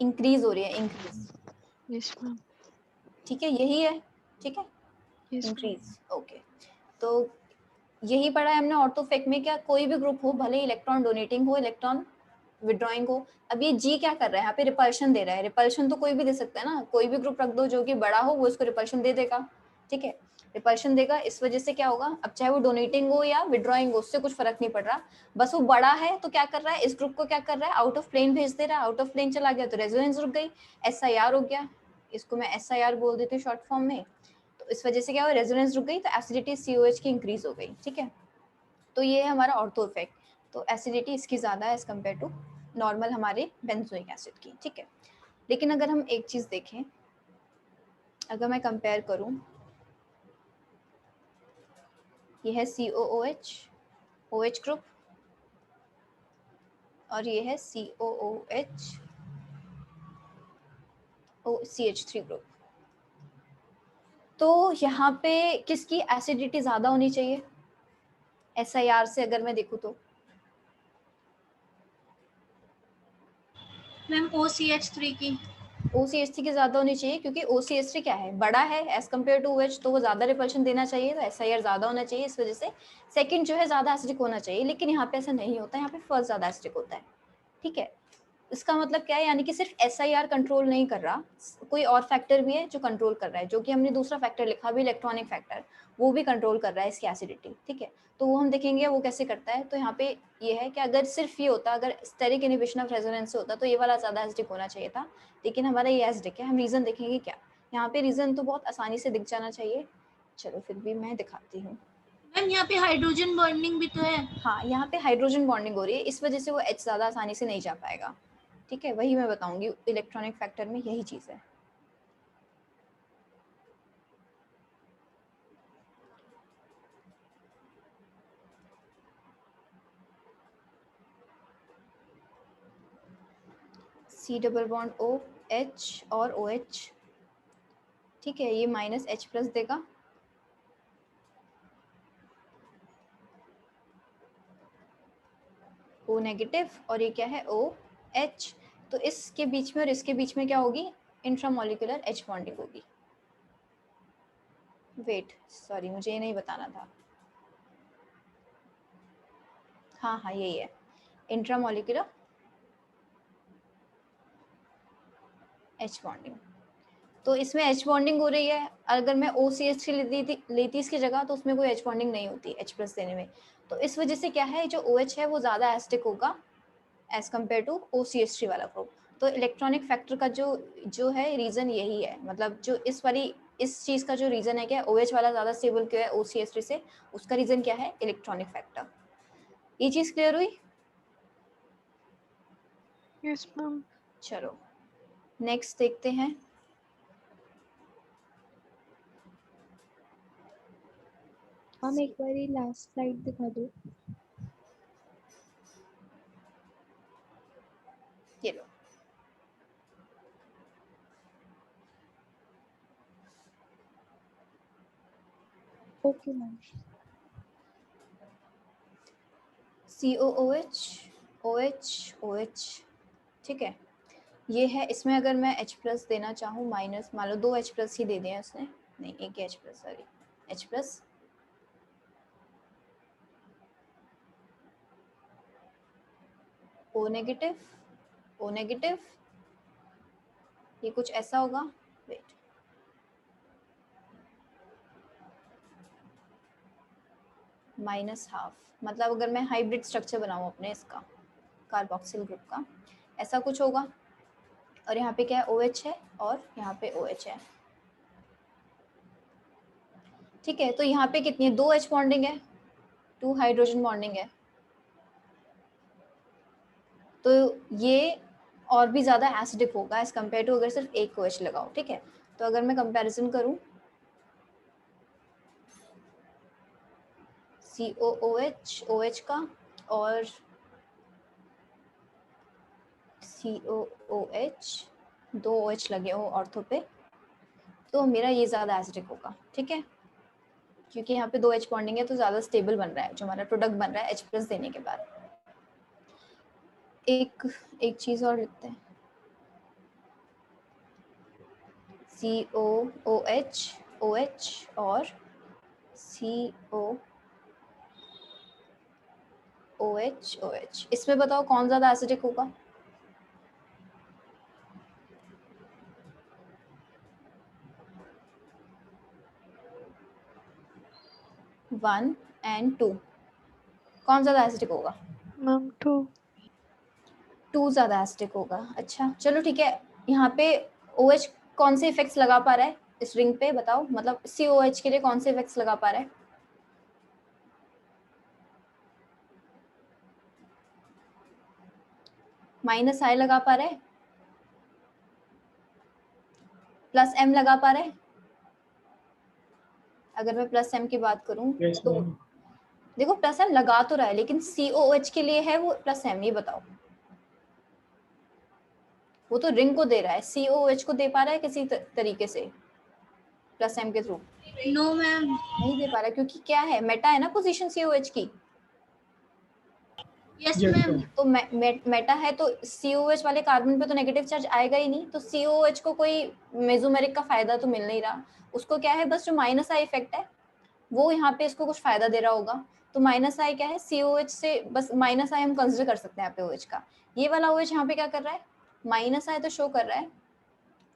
इंक्रीज हो रही है, इंक्रीज। Yes ma'am. ठीक है, यही है। ठीक है, यस मैम। इंक्रीज। ओके, तो यही पढ़ा है हमने ऑर्थोफेक में। क्या कोई भी ग्रुप हो, भले इलेक्ट्रॉन डोनेटिंग हो, इलेक्ट्रॉन विड्रॉइंग हो, अब ये जी क्या कर रहा है यहाँ पे, रिपल्शन दे रहा है। रिपल्शन तो कोई भी दे सकता है ना, कोई भी ग्रुप रख दो जो कि बड़ा हो वो इसको रिपल्शन दे देगा। ठीक है, रिपल्शन देगा। इस वजह से क्या होगा, अब चाहे वो डोनेटिंग हो या विड्रॉइंग हो, उससे कुछ फर्क नहीं पड़ रहा, बस वो बड़ा है तो क्या कर रहा है, इस ग्रुप को क्या कर रहा है, आउट ऑफ प्लेन भेज दे रहा है। आउट ऑफ प्लेन चला गया तो रेजोनेंस रुक गई, SIR हो गया। इसको मैं SIR बोल देती हूँ शॉर्ट फॉर्म में। तो इस वजह से क्या हुआ, रेजोनेंस रुक गई तो एसिडिटी COH की इंक्रीज हो गई। ठीक है, तो ये है हमारा ऑर्थो इफेक्ट। तो एसिडिटी इसकी ज़्यादा है एज कम्पेयर टू नॉर्मल हमारे बेंजोइक एसिड की। ठीक है, लेकिन अगर हम एक चीज़ देखें, अगर मैं कंपेयर करूं, ये है COOH OH ग्रुप और ये है COOH CH3 ग्रुप, तो यहाँ पे किसकी एसिडिटी ज़्यादा होनी चाहिए SIR से अगर मैं देखूँ तो? मैम OCH3 की। OCH3 की ज्यादा होनी चाहिए, क्योंकि OCH3 क्या है, बड़ा है एज कम्पेयर टू OH, तो वो ज्यादा रिपल्शन देना चाहिए, तो SIR ज्यादा होना चाहिए। इस वजह से सेकंड जो है ज्यादा एसिडिक होना चाहिए, लेकिन यहाँ पे ऐसा नहीं होता, यहाँ पे फर्स्ट ज्यादा एसिडिक होता है। ठीक है, इसका मतलब क्या है, यानी कि सिर्फ SIR कंट्रोल नहीं कर रहा, कोई और फैक्टर भी है जो कंट्रोल कर रहा है, जो कि हमने दूसरा फैक्टर लिखा भी, इलेक्ट्रॉनिक फैक्टर, वो भी कंट्रोल कर रहा है इसकी एसिडिटी। ठीक है, तो वो हम देखेंगे वो कैसे करता है। तो यहाँ पे ये है कि अगर सिर्फ ये होता, अगर स्टेरिक इनहिबिशन ऑफ रेजोनेंस होता तो ये वाला ज़्यादा एसिडिक होना चाहिए था, लेकिन हमारा ये एसिडिक है। हम रीज़न देखेंगे क्या, यहाँ पे रीज़न तो बहुत आसानी से दिख जाना चाहिए, चलो फिर भी मैं दिखाती हूँ। मैम यहाँ पे हाइड्रोजन बॉन्डिंग भी तो है। हाँ, यहाँ पे हाइड्रोजन बॉन्डिंग हो रही है, इस वजह से वो H ज़्यादा आसानी से नहीं जा पाएगा। ठीक है, वही मैं बताऊंगी, इलेक्ट्रॉनिक फैक्टर में यही चीज़ है। C डबल बॉन्ड OH और OH। ठीक है, ये -H+ देगा, O नेगेटिव, और ये क्या है OH। तो इसके बीच में और इसके बीच में क्या होगी, इंट्रामोलिकुलर H बॉन्डिंग होगी। वेट, सॉरी मुझे ये नहीं बताना था। हाँ हाँ यही है, इंट्रामोलिकुलर H बॉन्डिंग। तो इसमें H बॉन्डिंग हो रही है, अगर मैं OCH3 लेती इसकी जगह तो उसमें कोई H बॉन्डिंग नहीं होती H+ देने में। तो इस वजह से क्या है, जो OH है वो ज़्यादा एसिडिक होगा एज कम्पेयर टू OCH3 वाला ग्रुप। तो इलेक्ट्रॉनिक फैक्टर का जो है रीज़न यही है, मतलब जो इस चीज़ का जो रीज़न है क्या, OH वाला ज़्यादा स्टेबल क्यों है OCH3 से, उसका रीज़न क्या है, इलेक्ट्रॉनिक फैक्टर। ये चीज़ क्लियर हुई? Yes ma'am. चलो नेक्स्ट देखते हैं। हम एक बार लास्ट स्लाइड दिखा दो। ये लो, okay ma'am. COOH OH OH। ठीक है, ये है, इसमें अगर मैं H+ देना चाहूँ माइनस, मान लो 2 H+ ही दे दिया उसने, नहीं एक H+, sorry H+, O negative O negative, ये कुछ ऐसा होगा, वेट, -½ मतलब अगर मैं हाइब्रिड स्ट्रक्चर बनाऊँ अपने इसका कार्बोक्सिल ग्रुप का, ऐसा कुछ होगा। और यहाँ पे क्या है, OH है और यहाँ पे OH है। ठीक है, तो यहाँ पे कितनी है, 2 H बॉन्डिंग है, 2 हाइड्रोजन बॉन्डिंग है, तो ये और भी ज्यादा एसिडिक होगा एज कम्पेयर टू अगर सिर्फ एक OH लगाओ। ठीक है, तो अगर मैं कंपैरिजन करूं COOH OH का और COOH, 2 OH लगे हो ऑर्थो पे, तो मेरा ये ज्यादा एसिडिक होगा। ठीक है, क्योंकि यहाँ पे 2 H बॉन्डिंग है तो ज्यादा स्टेबल बन रहा है जो हमारा प्रोडक्ट बन रहा है H+ देने के बाद। एक चीज और लिखते हैं, COOH OH और COOH OH, इसमें बताओ कौन ज्यादा एसिडिक होगा? 1 and 2, कौन ज्यादा एसिडिक होगा? मैम 2 ज्यादा एसिडिक होगा। अच्छा चलो ठीक है, यहाँ पे OH कौन से इफेक्ट्स लगा पा रहा है इस रिंग पे बताओ, मतलब COH के लिए कौन से इफेक्ट्स लगा पा रहा है? -I लगा पा रहा है, +M लगा पा रहा है? अगर मैं +M की बात करूं Yes, तो ma'am. देखो +M लगा तो रहा है, लेकिन COOH के लिए है वो +M, ये बताओ। वो तो रिंग को दे रहा है, COOH को दे पा रहा है किसी तरीके से +M के थ्रू? No ma'am. नहीं दे पा रहा, क्योंकि क्या है, मेटा है ना पोजीशन COH की, यस Yes, मैम। ma'am. तो मेटा है तो COH वाले कार्बन पे तो नेगेटिव चार्ज आएगा ही नहीं, तो COH को कोई मेसोमेरिक का फायदा तो मिल नहीं रहा उसको। क्या है, बस जो -I इफेक्ट है वो यहाँ पे इसको कुछ फायदा दे रहा होगा। तो -I क्या है, COH से बस -I हम कंसिडर कर सकते हैं यहाँ पे OH का। ये वाला OH यहाँ पे क्या कर रहा है, -I तो शो कर रहा है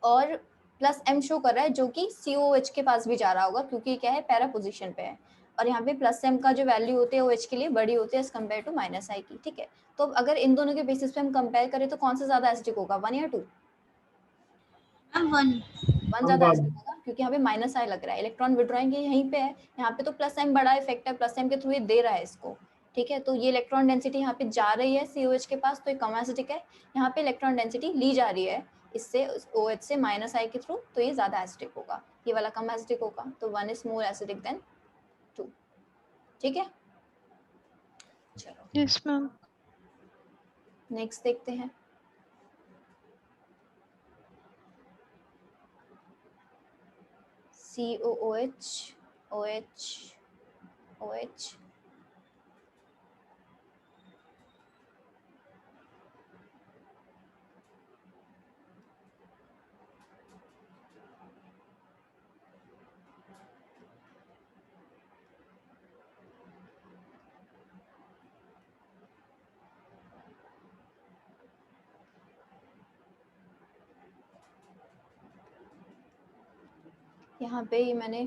और +M शो कर रहा है, जो कि COH के पास भी जा रहा होगा क्योंकि क्या है, पैरा पोजीशन पे है। और यहाँ पे +M का जो वैल्यू होती है OH के लिए बड़ी होती है एज कम्पेयर टू -I की। ठीक है, तो अगर इन दोनों के बेसिस पे हम कंपेयर करें तो कौन सा ज्यादा एसिडिक होगा, 1 या 2? मैम 1। 1 ज्यादा एसिडिक होगा, क्योंकि यहाँ पे -I लग रहा है, इलेक्ट्रॉन विड्रॉइंग यहीं पे है, यहाँ पे तो +M बड़ा इफेक्ट है, +M के थ्रू ये दे रहा है इसको। ठीक है, तो ये इलेक्ट्रॉन डेंसिटी यहाँ पे जा रही है COH के पास, तो ये कम एसिडिक है। यहाँ पे इलेक्ट्रॉन डेंसिटी ली जा रही है इससे OH से -I के थ्रू, तो ये ज्यादा एसिडिक होगा, ये वाला कम एसिडिक होगा। तो 1 इज मोर एसिडिक देन 2। ठीक है, चलो यस मैम। नेक्स्ट देखते हैं। COOH OH OH, यहाँ पे ये मैंने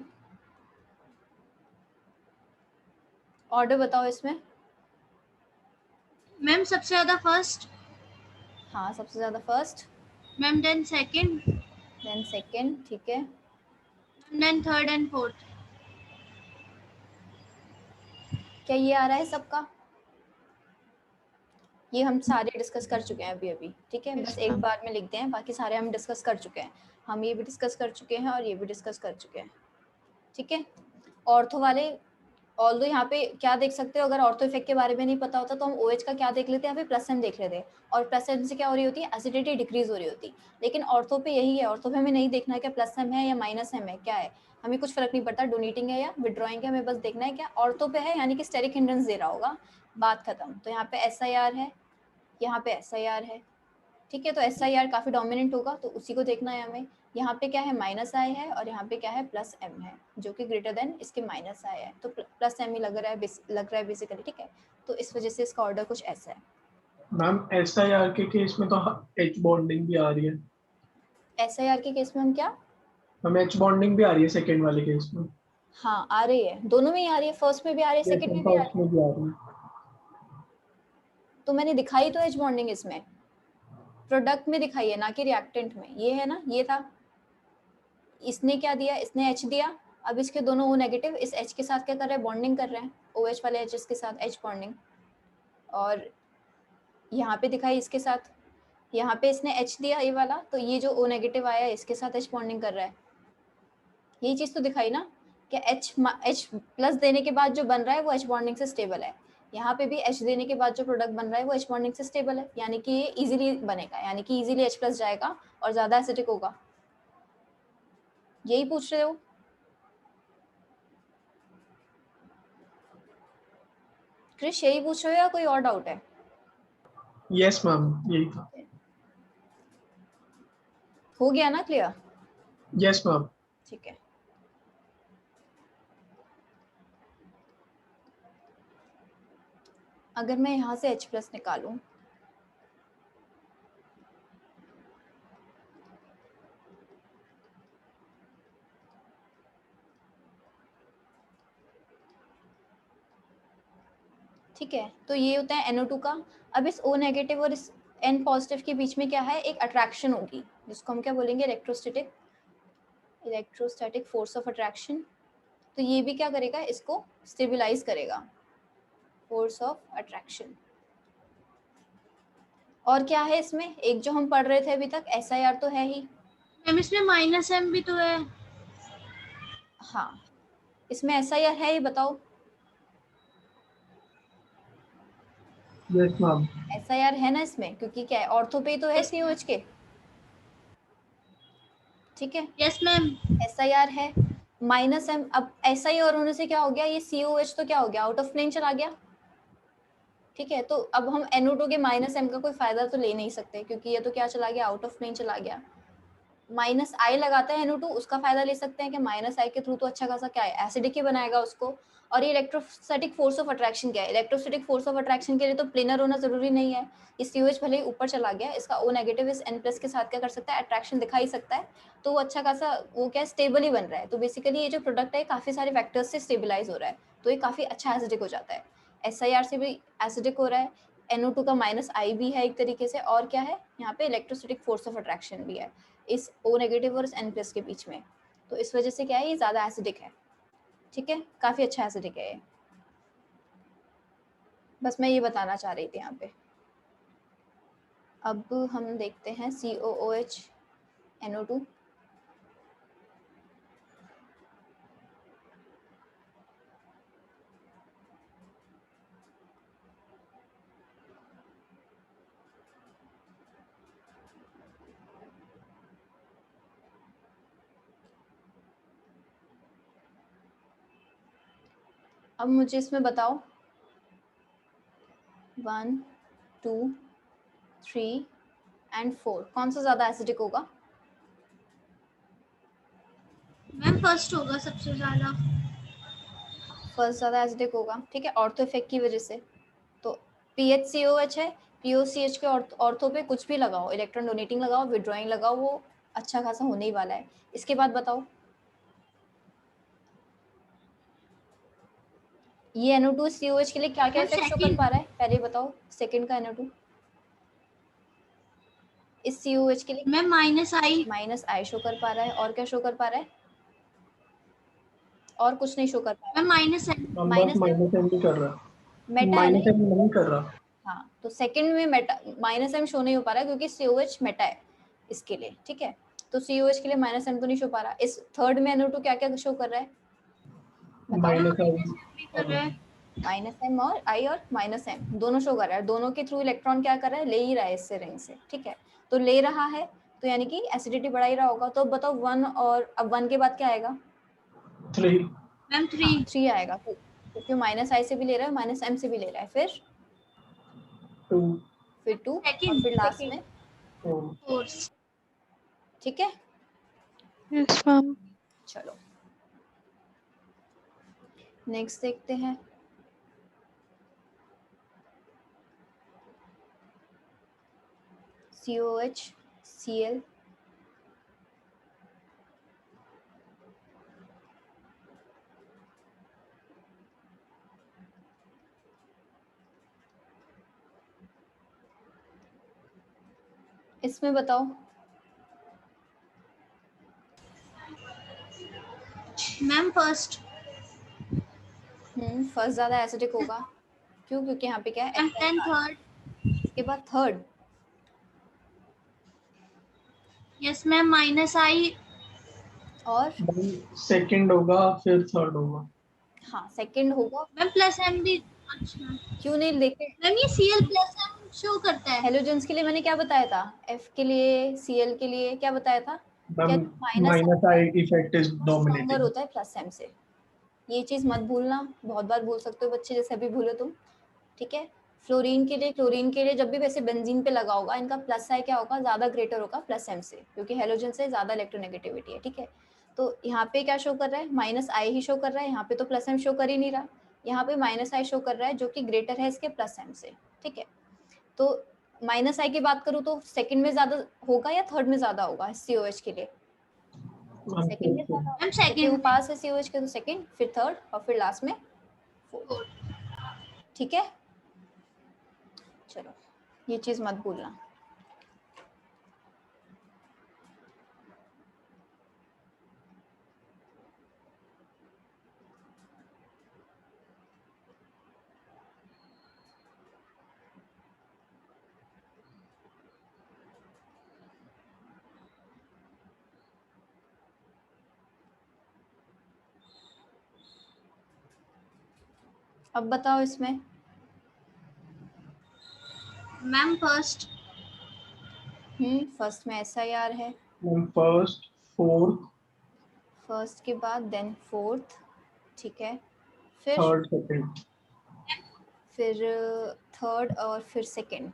ऑर्डर बताओ इसमें। मैम सबसे ज्यादा फर्स्ट, हाँ सबसे ज्यादा first, ma'am then second, then second. ठीक है, देन थर्ड एंड फोर्थ। क्या ये आ रहा है सबका? ये हम सारे डिस्कस कर चुके हैं अभी अभी। ठीक है, बस एक बार में लिखते हैं, बाकी सारे हम डिस्कस कर चुके हैं। हम ये भी डिस्कस कर चुके हैं और ये भी डिस्कस कर चुके हैं। ठीक है, ऑर्थो वाले ऑल्दो यहाँ पे क्या देख सकते हो, अगर ऑर्थो इफेक्ट के बारे में नहीं पता होता तो हम OH का क्या देख लेते हैं, यहाँ पे +M देख लेते हैं, और +M से क्या हो रही होती है, एसिडिटी डिक्रीज हो रही होती। लेकिन ऑर्थो पे यही है, ऑर्थो पे हमें नहीं देखना है क्या +M है या -M है, क्या है, हमें कुछ फर्क नहीं पड़ता, डोनेटिंग है या विड्रॉइंग है, हमें बस देखना है क्या ऑर्थो पे है, यानी कि स्टेरिक हिंड्रेंस दे रहा होगा, बात खत्म। तो यहाँ पे SIR है, यहाँ पे SIR है। ठीक है, तो SIR काफी डोमिनेंट होगा तो उसी को देखना है हमें। यहाँ पे क्या है, -I है, और यहाँ पे क्या है, +M है, जो कि ग्रेटर देन इसके -I है, तो +M ही लग रहा है बेसिकली। ठीक है, तो इस वजह से इसका ऑर्डर कुछ ऐसा है। मैम SIR के केस में तो H बॉन्डिंग भी आ रही है। SIR के केस में हम क्या, मैम H बॉन्डिंग भी आ रही है सेकंड वाले केस में। हाँ आ रही है, दोनों में ही आ रही है, फर्स्ट में भी आ रही है, सेकंड में भी आ रही है। भी आ रही है। तो मैंने दिखाई तो H बॉन्डिंग इसमें प्रोडक्ट में दिखाई है, ना कि रिएक्टेंट में। ये है ना, ये था, इसने क्या दिया, इसने H दिया, अब इसके दोनों O नेगेटिव इस H के साथ क्या कर रहे हैं, बॉन्डिंग कर रहे हैं, OH वाले H के साथ H बॉन्डिंग, और यहाँ पे दिखाई इसके साथ, यहाँ पे इसने H दिया ये वाला, तो ये जो O नेगेटिव आया इसके साथ H बॉन्डिंग कर रहा है, यही चीज़ तो दिखाई ना कि H प्लस देने के बाद जो बन रहा है वो H बॉन्डिंग से स्टेबल है, यहाँ पे भी H देने के बाद जो प्रोडक्ट बन रहा है वो H बॉन्डिंग से स्टेबल है, यानी कि ये इजीली बनेगा, यानी कि इजीली H प्लस जाएगा और ज़्यादा एसिडिक होगा। यही पूछ रहे हो? क्रिश यही पूछ रहे हो या कोई और डाउट है? यस मैम, यही था। हो गया ना क्लियर? Yes ma'am. ठीक है, अगर मैं यहाँ से H प्लस निकालूं, ठीक है, तो ये होता है NO2 का। अब इस O नेगेटिव और इस N पॉजिटिव के बीच में क्या है, एक अट्रैक्शन होगी जिसको हम क्या बोलेंगे, इलेक्ट्रोस्टैटिक फोर्स ऑफ अट्रैक्शन। तो ये भी क्या करेगा, इसको स्टेबलाइज करेगा, फोर्स ऑफ अट्रैक्शन। और क्या है इसमें, एक जो हम पढ़ रहे थे अभी तक, SIR तो है ही। मैम इसमें -M भी तो है। हाँ, इसमें SIR है, ये बताओ। Yes ma'am. SIR है ना इसमें, क्योंकि क्या है, ऑर्थो पे तो है COH के, ठीक है। Yes ma'am. SIR है, -M। अब SIR होने से क्या हो गया, ये COH तो क्या हो गया, आउट ऑफ प्लेन चला गया, ठीक है। तो अब हम NO2 के -M का कोई फायदा तो ले नहीं सकते, क्योंकि ये तो क्या चला गया, आउट ऑफ प्लेन चला गया। -I लगाता है NO2, उसका फायदा ले सकते हैं कि -I के थ्रू तो अच्छा खासा क्या है, एसिडिक ही बनाएगा उसको। और ये इलेक्ट्रोस्टैटिक फोर्स ऑफ अट्रैक्शन क्या है, इलेक्ट्रोस्टैटिक फोर्स ऑफ अट्रैक्शन के लिए तो प्लेनर होना जरूरी नहीं है, इस COH भले ही ऊपर चला गया, इसका O नेगेटिव इस N प्लस के साथ क्या कर सकता है, अट्रैक्शन दिखा ही सकता है, तो वो अच्छा खासा वो क्या स्टेबल ही बन रहा है। तो बेसिकली ये जो प्रोडक्ट है काफी सारे फैक्टर्स से स्टेबलाइज हो रहा है, तो ये काफी अच्छा एसिडिक हो जाता है। SIR से भी एसिडिक हो रहा है, NO2 का -I भी है एक तरीके से, और क्या है यहाँ पे, इलेक्ट्रोस्टैटिक फोर्स ऑफ अट्रैक्शन भी है इस O नेगेटिव और इस N प्लस के बीच में, तो इस वजह से क्या है, ये ज़्यादा एसिडिक है, ठीक है, काफ़ी अच्छा एसिडिक है ये। बस मैं ये बताना चाह रही थी यहाँ पे। अब हम देखते हैं COOH NO2। अब मुझे इसमें बताओ 1, 2, 3 एंड 4 कौन सा ज़्यादा एसिडिक होगा? मैम फर्स्ट होगा सबसे ज्यादा। फर्स्ट ज़्यादा एसिडिक होगा, ठीक है, ऑर्थो इफेक्ट की वजह से। तो PHCOH है, POCH के ऑर्थो पे कुछ भी लगाओ, इलेक्ट्रॉन डोनेटिंग लगाओ, विड्रॉइंग लगाओ, वो अच्छा खासा होने ही वाला है। इसके बाद बताओ ये NO2 COH के लिए क्या क्या मैम इफेक्ट शो कर सेकंड। पा रहा है, पहले बताओ। सेकंड का NO2 इस COH के लिए मैम -I। -I शो कर पा रहा है, और क्या शो कर पा रहा है, और कुछ नहीं शो कर पा रहा मैम है। -M। बस -M भी कर रहा है, मेटा है ना, -M नहीं कर रहा। हाँ, तो सेकंड में मेटा -M शो नहीं हो पा रहा है क्योंकि COH मेटा है इसके लिए, ठीक है, तो COH के लिए -M तो नहीं शो पा रहा। इस थर्ड में NO2 क्या क्या शो कर रहा है, बताओ। भी कर रहा है। -M और I और -M दोनों शो कर रहा है, दोनों के थ्रू इलेक्ट्रॉन क्या कर रहा है, ले ही रहा है इससे रिंग से, ठीक है, तो ले रहा है तो यानी कि एसिडिटी बढ़ा ही रहा होगा। तो बताओ 1 और अब 1 के बाद क्या आएगा, 3। मैम 3। हाँ 3 आएगा, क्योंकि -I से भी ले रहा है, -M से भी ले रहा है, फिर 2। 2 और सेकंड। फिर लास्ट में 4। 4। ठीक है। Yes ma'am. चलो नेक्स्ट देखते हैं। COH Cl इसमें बताओ मैम फर्स्ट। फर्स्ट ज्यादा एसिडिक होगा, क्यों? क्योंकि यहाँ पे क्या है, एंड देन थर्ड। इसके बाद थर्ड। Yes ma'am, -I। और सेकंड होगा फिर थर्ड होगा। हाँ सेकंड होगा। मैम +M भी। अच्छा क्यों नहीं लेके? मैम, ये Cl+M शो करता है। हेलोजेंस के लिए मैंने क्या बताया था, F के लिए, Cl के लिए क्या बताया था? क्या -I effect is stronger dominating. होता है +M से। ये चीज मत भूलना, बहुत बार भूल सकते हो बच्चे, जैसे अभी भूले तुम। ठीक है। फ्लोरीन के लिए, क्लोरीन के लिए जब भी वैसे बेंजीन पे लगा होगा, इनका +I क्या होगा, ज्यादा ग्रेटर होगा +M से, क्योंकि हेलोजन से ज्यादा इलेक्ट्रोनेगेटिविटी है। ठीक है। तो यहाँ पे क्या शो कर रहा है, -I ही शो कर रहा है, यहाँ पे तो +M शो कर ही नहीं रहा, यहाँ पे -I शो कर रहा है, जो कि ग्रेटर है इसके +M से। ठीक है। तो -I की बात करूँ तो सेकंड में ज्यादा होगा या थर्ड में ज्यादा होगा COH के लिए? सेकंड में ज्यादा, मैम क्योंकि वो सेकंड। पास है COH के, तो सेकंड, फिर थर्ड और फिर लास्ट में फोर्थ। ठीक है। चलो, ये चीज मत भूलना। अब बताओ इसमें। Ma'am first. फर्स्ट में SIR है, फर्स्ट फोर्थ फर्स्ट के बाद देन फोर्थ। ठीक है। फिर थर्ड सेकंड। फिर थर्ड और फिर सेकंड।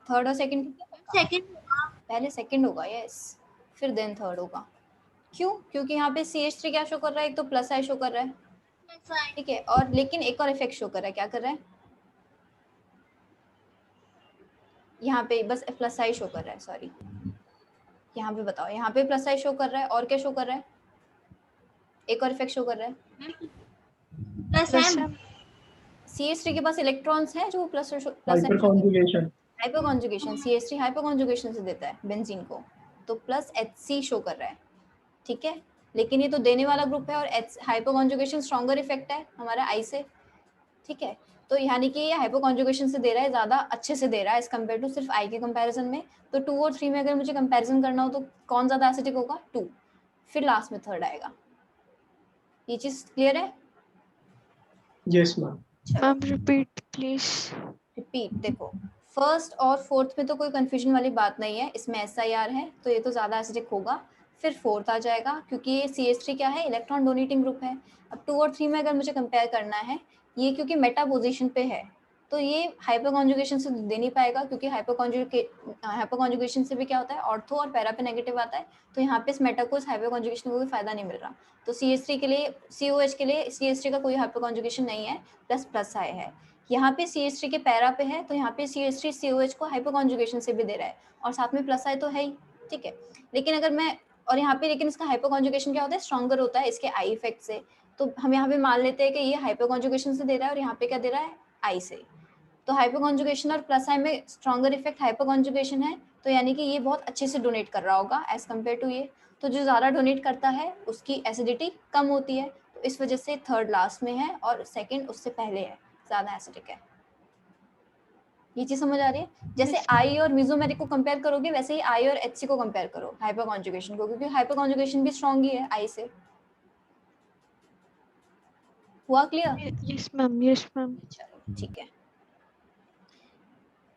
थर्ड और सेकंड सेकंड। पहले सेकंड होगा, यस, फिर देन थर्ड होगा। क्यों? क्योंकि यहाँ पे CH3 क्या शो कर रहा है, एक तो +I शो कर रहा है। +I। ठीक है। और लेकिन एक और इफेक्ट शो कर रहा है, क्या कर रहा है, यहाँ पे बस +I शो कर रहा है, सॉरी। यहाँ पे बताओ, यहाँ पे +I शो कर रहा है, और क्या शो कर रहा है, एक और इफेक्ट शो कर रहा है। +M। CH3 के पास इलेक्ट्रॉन्स हैं जो plus hyper conjugation. Hyper conjugation, CH3 hyper conjugation से देता है बेंजीन को, तो +HC शो कर रहा है। ठीक है। लेकिन ये तो देने वाला ग्रुप है, और हाइपर कॉन्जुगेशन स्ट्रॉन्गर इफेक्ट है हमारा I से। ठीक है। तो यानी कि ये हाइपर कॉन्जुगेशन से दे रहा है, ज्यादा अच्छे से दे रहा है एज कम्पेयर टू सिर्फ I के कंपैरिजन में। तो 2 और 3 में अगर मुझे कंपैरिजन करना हो, तो कौन ज्यादा एसिडिक होगा, 2, फिर लास्ट में थर्ड आएगा। ये चीज क्लियर है? Yes ma'am. Ma'am repeat please. Repeat, देखो, फर्स्ट और फोर्थ में तो कोई कंफ्यूजन वाली बात नहीं है, इसमें SIR है तो ये तो ज़्यादा एसिडिक होगा। फिर फोर्थ आ जाएगा, क्योंकि ये CH3 क्या है, इलेक्ट्रॉन डोनेटिंग ग्रुप है। अब 2 और 3 में अगर मुझे कंपेयर करना है, ये क्योंकि मेटा पोजिशन पे है, तो ये हाइपर कॉन्जुगेशन से दे नहीं पाएगा, क्योंकि हाइपर कॉन्जुगेशन से भी क्या होता है, ऑर्थो और पैरा पे नेगेटिव आता है। तो यहाँ पे इस मेटा को, इस हाइपर कॉन्जुगेशन को कोई फायदा नहीं मिल रहा। तो CH3 के लिए, COH के लिए CH3 का कोई हाइपर कॉन्जुगेशन नहीं है, +I है। यहाँ पे CH3 के पैरा पे है, तो यहाँ पे CH3 COH को हाइपर कॉन्जुगेशन से भी दे रहा है, और साथ में +I तो है ही। ठीक है। लेकिन अगर मैं, और यहाँ पे लेकिन इसका हाइपर कॉन्जुगेशन क्या होता है, स्ट्रॉन्गर होता है इसके I इफेक्ट से। तो हम यहाँ पे मान लेते हैं कि ये हाइपर कॉन्जुगेशन से दे रहा है, और यहाँ पे क्या दे रहा है, I से। तो हाइपर कॉन्जुगेशन और +I में स्ट्रॉन्गर इफेक्ट हाइपर कॉन्जुगेशन है, तो यानी कि ये बहुत अच्छे से डोनेट कर रहा होगा एज कम्पेयर टू ये। तो जो ज़्यादा डोनेट करता है उसकी एसिडिटी कम होती है, तो इस वजह से थर्ड लास्ट में है और सेकंड उससे पहले है, ज़्यादा एसिडिक है। ये चीज समझ आ रही है? जैसे I और मेसोमेरिक को कंपेयर करोगे, वैसे ही I और HC को कंपेयर करो हाइपर कॉन्जुगेशन को, क्योंकि हाइपर कॉन्जुगेशन भी स्ट्रॉन्ग ही है I से। हुआ clear? Yes ma'am, yes ma'am. चलो ठीक है।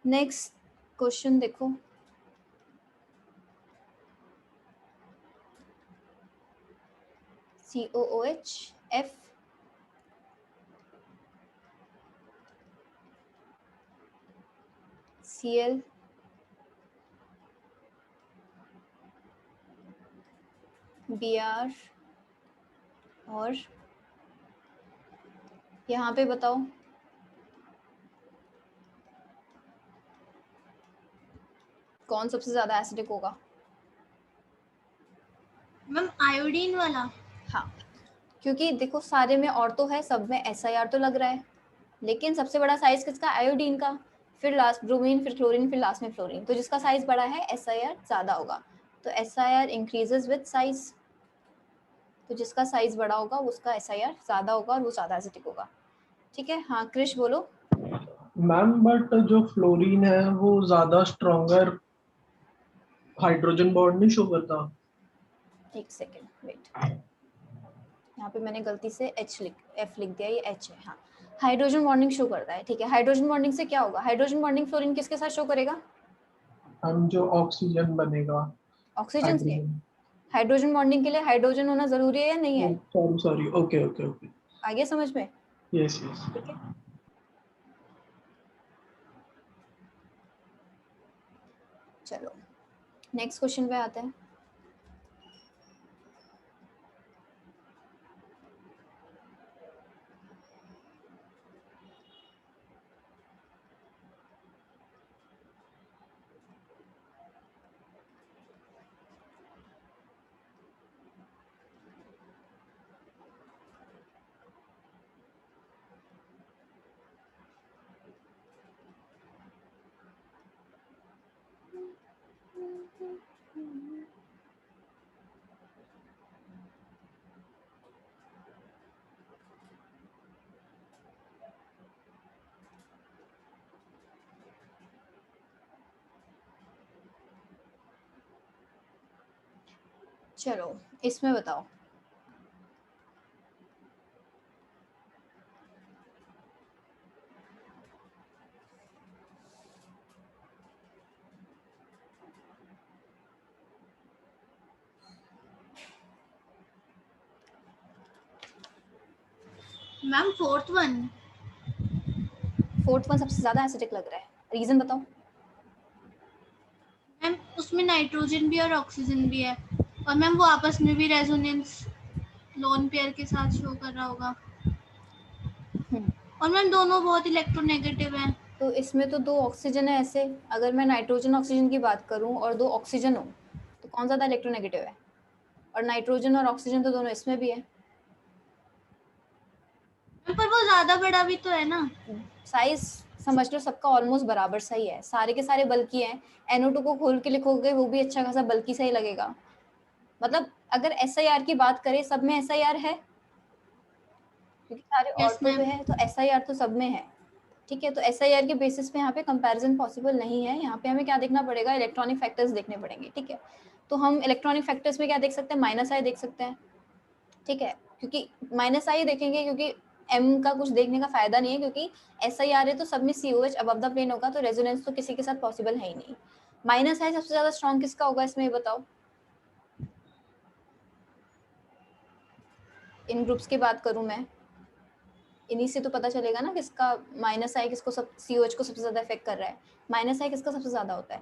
नेक्स्ट क्वेश्चन देखो, COOH F Cl Br, और यहाँ पे बताओ कौन सबसे ज्यादा एसिडिक होगा? मैम आयोडीन वाला। हाँ, क्योंकि देखो सारे में ऑर्थो है, सब में SIR तो लग रहा है, लेकिन सबसे बड़ा साइज किसका, आयोडीन का, फिर लास्ट ब्रोमीन, फिर क्लोरीन, फिर लास्ट में फ्लोरीन। तो जिसका साइज बड़ा है SIR ज्यादा होगा, तो SIR इंक्रीजेस विद साइज। तो जिसका साइज बड़ा होगा उसका SIR ज्यादा होगा और वो ज्यादा एसिडिक होगा। ठीक है, हाँ क्रिश बोलो। मैम बट जो फ्लोरीन है वो ज्यादा स्ट्रॉन्गर हाइड्रोजन बॉन्ड नहीं शो करता। एक सेकेंड वेट, यहाँ पे मैंने गलती से F लिख दिया, ये H है। हाँ, हाइड्रोजन बॉन्डिंग शो करता है। ठीक है, हाइड्रोजन बॉन्डिंग से क्या होगा? हाइड्रोजन बॉन्डिंग फ्लोरीन किसके साथ शो करेगा? हम जो ऑक्सीजन बनेगा ऑक्सीजन से। हाइड्रोजन बॉन्डिंग के लिए हाइड्रोजन होना जरूरी है या नहीं है? सॉरी ओके ओके ओके, आ गया समझ में? Yes yes. ठीक है, चलो नेक्स्ट क्वेश्चन पे आते हैं। चलो इसमें बताओ, मैम फोर्थ वन सबसे ज्यादा एसिडिक लग रहा है, रीजन बताओ। मैम उसमें नाइट्रोजन भी और ऑक्सीजन भी है, और मैम वो आपस में भी रेजोनेंस लोन पेयर के साथ शो कर रहा होगा, और मैम दोनों बहुत इलेक्ट्रोनेगेटिव हैं। तो इसमें तो 2 ऑक्सीजन है ऐसे, अगर मैं नाइट्रोजन ऑक्सीजन की बात करूं और 2 ऑक्सीजन हो तो कौन ज्यादा इलेक्ट्रोनेगेटिव है? और नाइट्रोजन और ऑक्सीजन तो दोनों इसमें भी है। पर वो ज्यादा बड़ा भी तो है ना। साइज समझ लो सबका ऑलमोस्ट बराबर सही है, सारे के सारे बल्कि हैं। NO2 को खोल के लिखोगे वो भी अच्छा खासा बल्कि सही लगेगा। मतलब अगर SIR की बात करें, सब में SIR है क्योंकि सारे Yes, ऑर्थो पे ma'am. है, तो SIR तो सब में है। ठीक है, तो SIR के बेसिस पे यहाँ पे कंपैरिजन पॉसिबल नहीं है। यहाँ पे हमें क्या देखना पड़ेगा? इलेक्ट्रॉनिक फैक्टर्स देखने पड़ेंगे। ठीक है, तो हम इलेक्ट्रॉनिक फैक्टर्स में क्या देख सकते हैं? -I देख सकते हैं। ठीक है, क्योंकि -I देखेंगे क्योंकि M का कुछ देखने का फायदा नहीं है, क्योंकि SIR है तो सब में COH अबव द प्लेन होगा, तो रेजोनेंस तो किसी के साथ पॉसिबल है ही नहीं। -I सबसे ज्यादा स्ट्रॉन्ग किसका होगा इसमें, ये बताओ। इन ग्रुप्स की बात करूं मैं, इन्हीं से तो पता चलेगा ना किसका -I किसको सब COH को सबसे ज्यादा इफेक्ट कर रहा है। -I किसका सबसे ज्यादा होता है?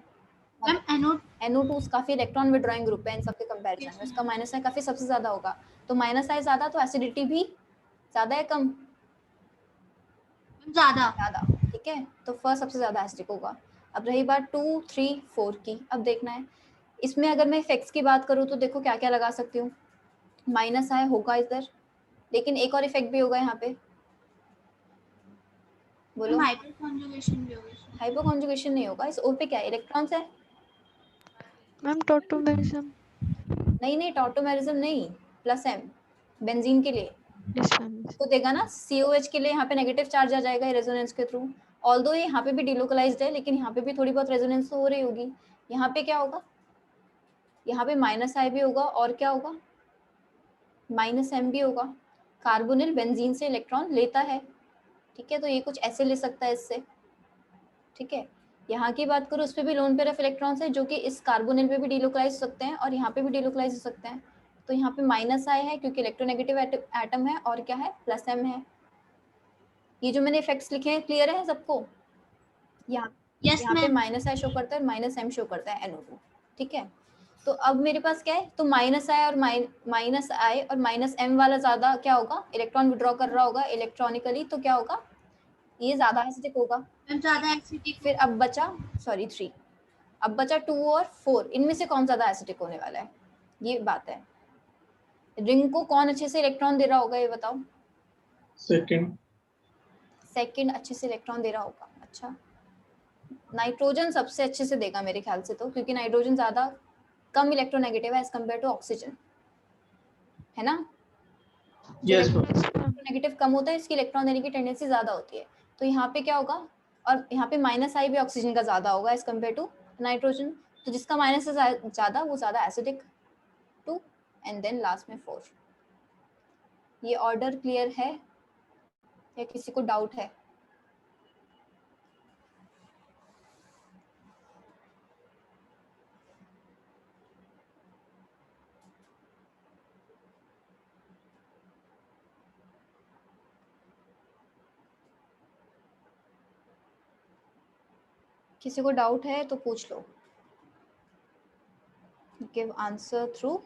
मैम NO2 काफी इलेक्ट्रॉन विड्रॉइंग ग्रुप है इन सब के कंपैरिजन में, इसका -I काफी सबसे ज्यादा होगा। तो -I ज्यादा तो एसिडिटी भी ज्यादा है कम? ज्यादा। ज्यादा। ठीक है, तो फर्स्ट सबसे ज्यादा एसिडिक होगा। अब रही बात 2, 3, 4 की, अब देखना है इसमें अगर मैं इफेक्ट्स की बात करूँ तो देखो क्या क्या लगा सकती हूँ। -I होगा इधर, लेकिन एक और इफेक्ट भी होगा यहाँ पे, बोलो। हाइपर कॉन्जुगेशन भी होगा। हाइपर कॉन्जुगेशन नहीं होगा, इस O पे क्या है? इलेक्ट्रॉन्स है। Ma'am tautomerism. नहीं टॉटोमेरिज्म नहीं, +M बेंजीन के लिए यस मैम। तो देगा ना, COH के लिए यहाँ पे नेगेटिव चार्ज आ जाएगा रेजोनेंस के थ्रू। ऑल्दो यहाँ पे भी डिलोकलाइज्ड है, लेकिन यहाँ पे भी थोड़ी बहुत रेजोनेंस तो हो रही होगी। यहाँ पे क्या होगा? यहाँ पे -I भी होगा, और क्या होगा? -M भी होगा। कार्बोनिल बेंजीन से इलेक्ट्रॉन लेता है। ठीक है, तो ये कुछ ऐसे ले सकता है इससे। ठीक है, यहाँ की बात करूँ, उस पर भी लोन पेयर ऑफ इलेक्ट्रॉन्स है जो कि इस कार्बोनिल पे भी डिलोकलाइज हो सकते हैं और यहाँ पे भी डिलोकलाइज हो सकते हैं। तो यहाँ पे -I है क्योंकि इलेक्ट्रोनेगेटिव एटम है, और क्या है? +M है। ये जो मैंने इफेक्ट्स लिखे हैं क्लियर है सबको? यहाँ Yes, यहाँ पे ma'am. -I शो करता है और -M शो करता है NO2। ठीक है, तो अब मेरे पास क्या है? तो -I और -I और -M वाला ज्यादा क्या होगा? इलेक्ट्रॉन विड्रॉ कर रहा होगा इलेक्ट्रॉनिकली, तो क्या होगा? ये ज्यादा एसिडिक होगा। मैम ज्यादा एसिडिक। फिर अब बचा 3, अब बचा 2 और 4, इनमें से कौन ज्यादा एसिडिक होने वाला है? ये बात है। रिंग को कौन अच्छे से इलेक्ट्रॉन दे रहा होगा, ये बताओ। सेकंड अच्छे से इलेक्ट्रॉन दे रहा होगा। अच्छा, नाइट्रोजन सबसे अच्छे से देगा मेरे ख्याल से, तो क्योंकि नाइट्रोजन ज्यादा कम इलेक्ट्रोनेगेटिव है एज कम्पेयर टू ऑक्सीजन। है ना? Yes ma'am. नेगेटिव कम होता है, इसकी इलेक्ट्रॉन देने की टेंडेंसी ज्यादा होती है। तो यहाँ पे क्या होगा, और यहाँ पे -I भी ऑक्सीजन का ज्यादा होगा एज कम्पेयर टू नाइट्रोजन। तो जिसका माइनस है ज्यादा वो ज्यादा एसिडिक 2, एंड देन लास्ट में 4। ये ऑर्डर क्लियर है या किसी को डाउट है? किसी को डाउट है तो पूछ लो। Give answer through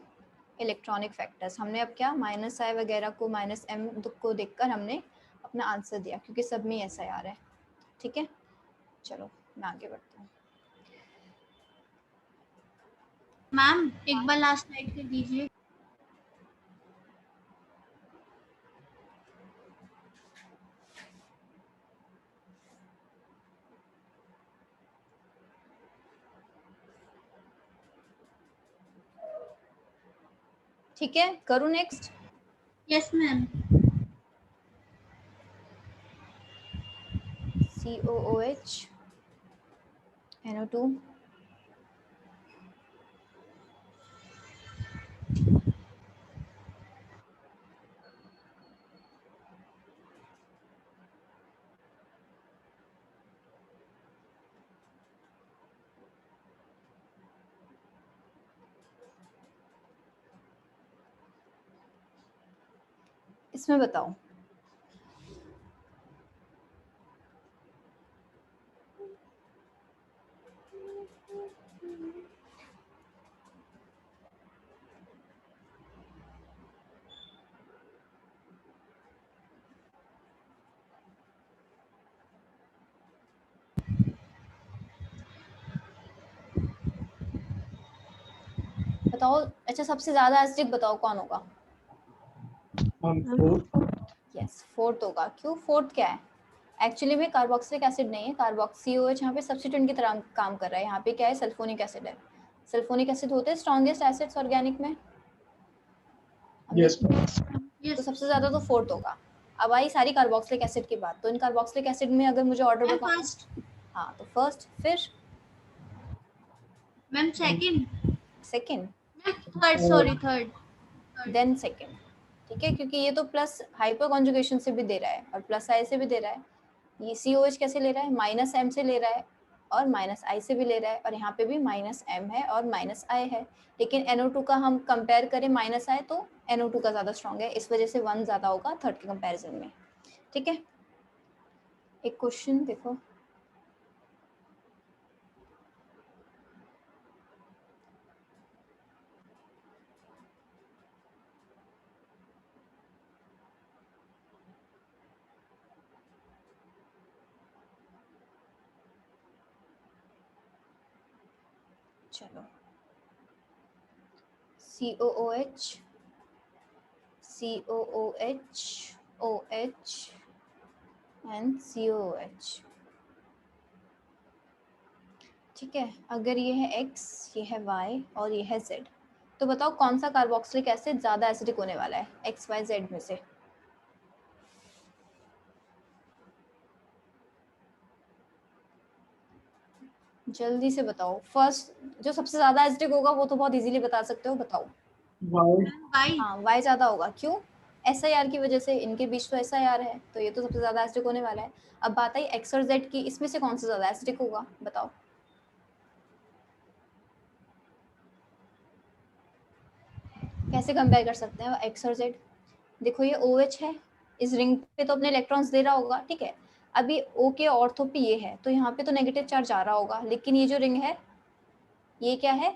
electronic factors. हमने अब क्या -I वगैरह को -M को देखकर हमने अपना आंसर दिया, क्योंकि सब में ऐसा आ रहा है। ठीक है, चलो मैं आगे बढ़ता हूँ। मैम एक बार लास्ट स्लाइड कर दीजिए। ठीक है, करूँ next? Yes ma'am. COOH NO2 इसमें बताओ बताओ। अच्छा, सबसे ज्यादा एसिडिक बताओ कौन होगा? यस, फोर्थ होगा। क्यों फोर्थ क्या है? एक्चुअली में कार्बोक्सिलिक एसिड नहीं है, कार्बोक्सीओएच यहाँ पे सब्स्टिट्यूएंट की तरह काम कर रहा है। यहाँ पे क्या है, सल्फोनिक एसिड है। सल्फोनिक एसिड होते हैं स्ट्रॉन्गेस्ट एसिड्स ऑर्गेनिक में। यस तो सबसे ज्यादा तो फोर्थ होगा। अब आई सारी कार्बोक्सिलिक एसिड की बात, तो इन कार्बोक्सिलिक एसिड में अगर मुझे ऑर्डर बताओ। फर्स्ट। हाँ, तो फर्स्ट, फिर ma'am second. Second, third, sorry third. Then second. ठीक है, क्योंकि ये तो प्लस हाइपर कॉन्जुगेशन से भी दे रहा है और प्लस आई से भी दे रहा है। ये COH कैसे ले रहा है? -M से ले रहा है और -I से भी ले रहा है, और यहाँ पे भी -M है और -I है। लेकिन NO2 का हम कंपेयर करें -I, तो NO2 का ज़्यादा स्ट्रॉन्ग है, इस वजह से 1 ज़्यादा होगा थर्ड के कंपैरिजन में। ठीक है, एक क्वेश्चन देखो। चलो, COOH, COOH, OH and COOH। ठीक है, अगर ये है X, ये है Y और ये है Z, तो बताओ कौन सा कार्बोक्सिलिक एसिड ज्यादा एसिडिक होने वाला है X, Y, Z में से? जल्दी से बताओ। फर्स्ट जो सबसे ज्यादा एसिडिक होगा वो तो बहुत इजीली बता सकते हो, बताओ। वाई। हाँ, Y ज्यादा होगा। क्यों? SIR की वजह से, इनके बीच तो SIR है, तो ये तो सबसे ज्यादा एसिडिक होने वाला है। अब बात आई X और Z की, इसमें से कौन सा ज्यादा एसिडिक होगा, बताओ। कैसे कंपेयर कर सकते हैं X और Z? देखो ये OH है, इस रिंग पे तो अपने इलेक्ट्रॉन्स दे रहा होगा। ठीक है, अभी O के ऑर्थो पे ये है, तो यहाँ पे तो नेगेटिव चार्ज आ रहा होगा, लेकिन ये जो रिंग है ये क्या है,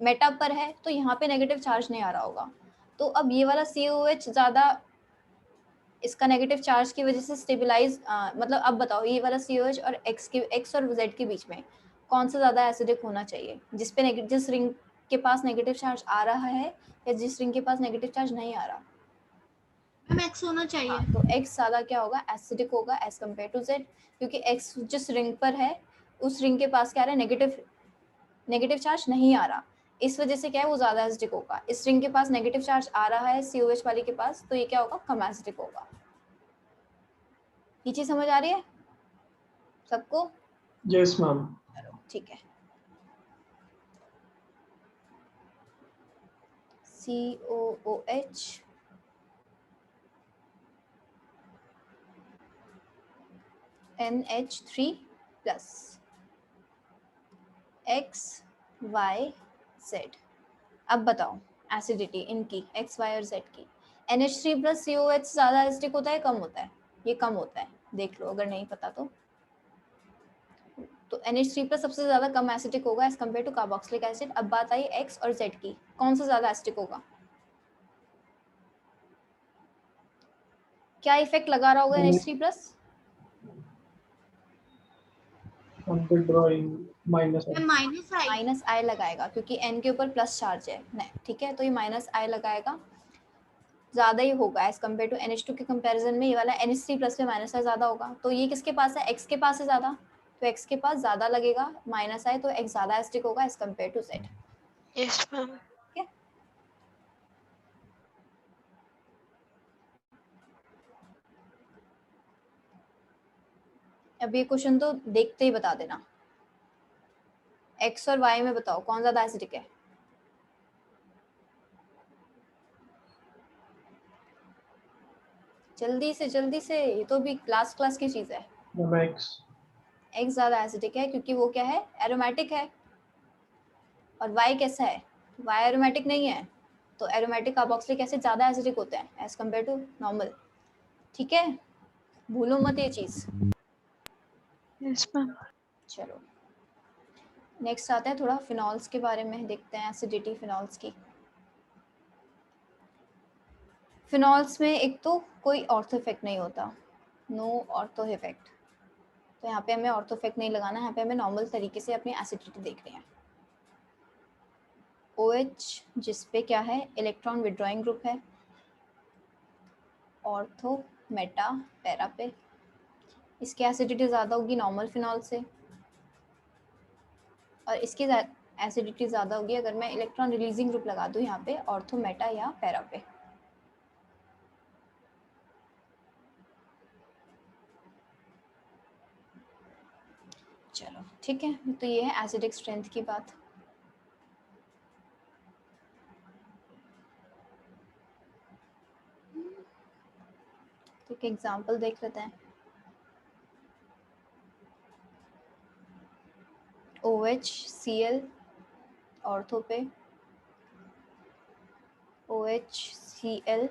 मेटा पर है, तो यहाँ पे नेगेटिव चार्ज नहीं आ रहा होगा। तो अब ये वाला COH ज्यादा इसका नेगेटिव चार्ज की वजह से स्टेबलाइज, मतलब अब बताओ ये वाला COH और X और Z के बीच में कौन सा ज्यादा एसिडिक होना चाहिए, जिस रिंग के पास नेगेटिव चार्ज आ रहा है या जिस रिंग के पास नेगेटिव चार्ज नहीं आ रहा? X होना चाहिए। हाँ, तो X ज्यादा क्या होगा, एसिडिक होगा एज कम्पेयर टू Z, क्योंकि X जिस रिंग पर है उस रिंग के पास क्या आ रहा है, नेगेटिव चार्ज नहीं आ रहा। इस वजह से क्या है वो ज्यादा एसिडिक होगा। इस रिंग के पास नेगेटिव चार्ज आ रहा है COH वाले के पास, तो ये क्या होगा, कम एसिडिक होगा। ये चीज समझ आ रही है सबको? Yes ma'am. चलो ठीक है। COOH NH3 plus XYZ। अब बताओ एसिडिटी इनकी X, Y और Z की। NH3 प्लस COH ज्यादा एसिडिक होता है कम होता है? ये कम होता है, देख लो अगर नहीं पता तो। तो NH3 प्लस सबसे ज्यादा कम एसिडिक होगा as compare to carboxylic acid. अब बात आई X और Z की, कौन सा ज्यादा एसिडिक होगा? क्या इफेक्ट लगा रहा होगा NH3 plus? Minus minus I लगाएगा क्योंकि N के ऊपर प्लस चार्ज है नहीं, ठीक है, तो ये -I लगाएगा, ज्यादा ही होगा एज कम्पेयर टू NH2 के कंपैरिजन में। ये वाला NH3 प्लस में -I ज्यादा होगा, तो ये किसके पास है, X के पास है ज्यादा, तो X के पास ज्यादा लगेगा -I, तो X ज्यादा एसिडिक होगा as compare to Z। Yes ma'am. अब ये क्वेश्चन तो देखते ही बता देना, X और Y में बताओ कौन ज्यादा एसिडिक है? जल्दी से, ये तो भी लास्ट क्लास की चीज है। X ज्यादा एसिडिक है क्योंकि वो क्या है, एरोमेटिक है। और Y कैसा है, Y एरोमेटिक नहीं है, तो एरोमेटिक कार्बोक्सिलिक एसिड ज्यादा एसिडिक होते हैं एज कम्पेयर टू नॉर्मल, ठीक है, भूलो मत ये चीज। Yes ma'am. चलो नेक्स्ट आते हैं, थोड़ा फिनॉल्स के बारे में देखते हैं, एसिडिटी फिनॉल्स की। फिनॉल्स में एक तो कोई ऑर्थो इफेक्ट नहीं होता, नो ऑर्थो इफेक्ट, तो यहाँ पे हमें ऑर्थो इफेक्ट नहीं लगाना, यहाँ पे हमें नॉर्मल तरीके से अपनी एसिडिटी देखनी है। OH जिसपे क्या है, इलेक्ट्रॉन विड्रॉइंग ग्रुप है, ऑर्थो मेटा पैरा पे, इसकी एसिडिटी ज़्यादा होगी नॉर्मल फिनॉल से, और इसकी एसिडिटी ज़्यादा होगी अगर मैं इलेक्ट्रॉन रिलीजिंग ग्रुप लगा दूँ यहाँ पे ऑर्थो मेटा या पैरा पे। चलो ठीक है, तो ये है एसिडिक स्ट्रेंथ की बात। तो एक एग्जांपल देख लेते हैं। OHCl ऑर्थो पे, OHCl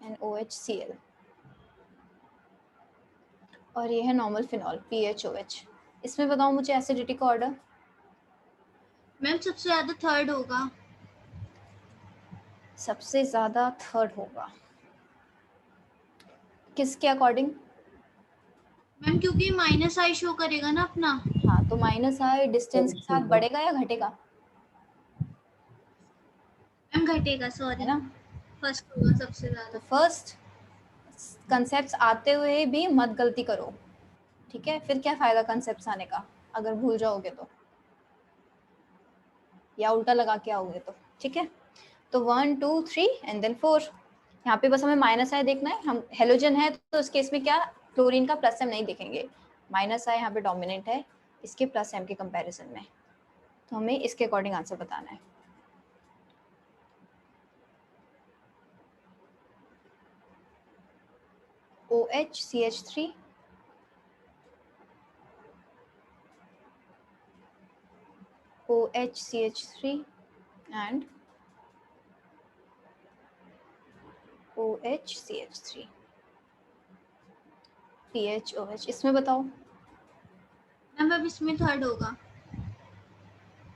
एंड OHCl, और ये है नॉर्मल फिनॉल PHOH। इसमें बताओ मुझे एसिडिटी का ऑर्डर। मैम सबसे ज्यादा थर्ड होगा। सबसे ज्यादा थर्ड होगा किसके अकॉर्डिंग? मैम क्योंकि -I शो करेगा ना अपना। हाँ, तो -I डिस्टेंस के साथ बढ़ेगा या घटेगा? मैम घटेगा, सॉरी है ना, फर्स्ट होगा सबसे तो ज्यादा। फर्स्ट कंसेप्ट्स आते हुए भी मत गलती करो, ठीक है, फिर क्या फायदा कंसेप्ट्स आने का अगर भूल जाओगे तो, या उल्टा लगा के आओगे तो, ठीक है। तो 1 2 3 एंड देन 4, यहाँ पे बस हमें -I देखना है। हम हेलोजन है तो इस केस में क्या, क्लोरीन का +M नहीं देखेंगे, -I यहाँ पे डोमिनेंट है इसके +M के कंपैरिजन में, तो हमें इसके अकॉर्डिंग आंसर बताना है। OHCH3 OHCH3 and OHCH3 PHOH, इसमें बताओ मैम अब इसमें थर्ड होगा।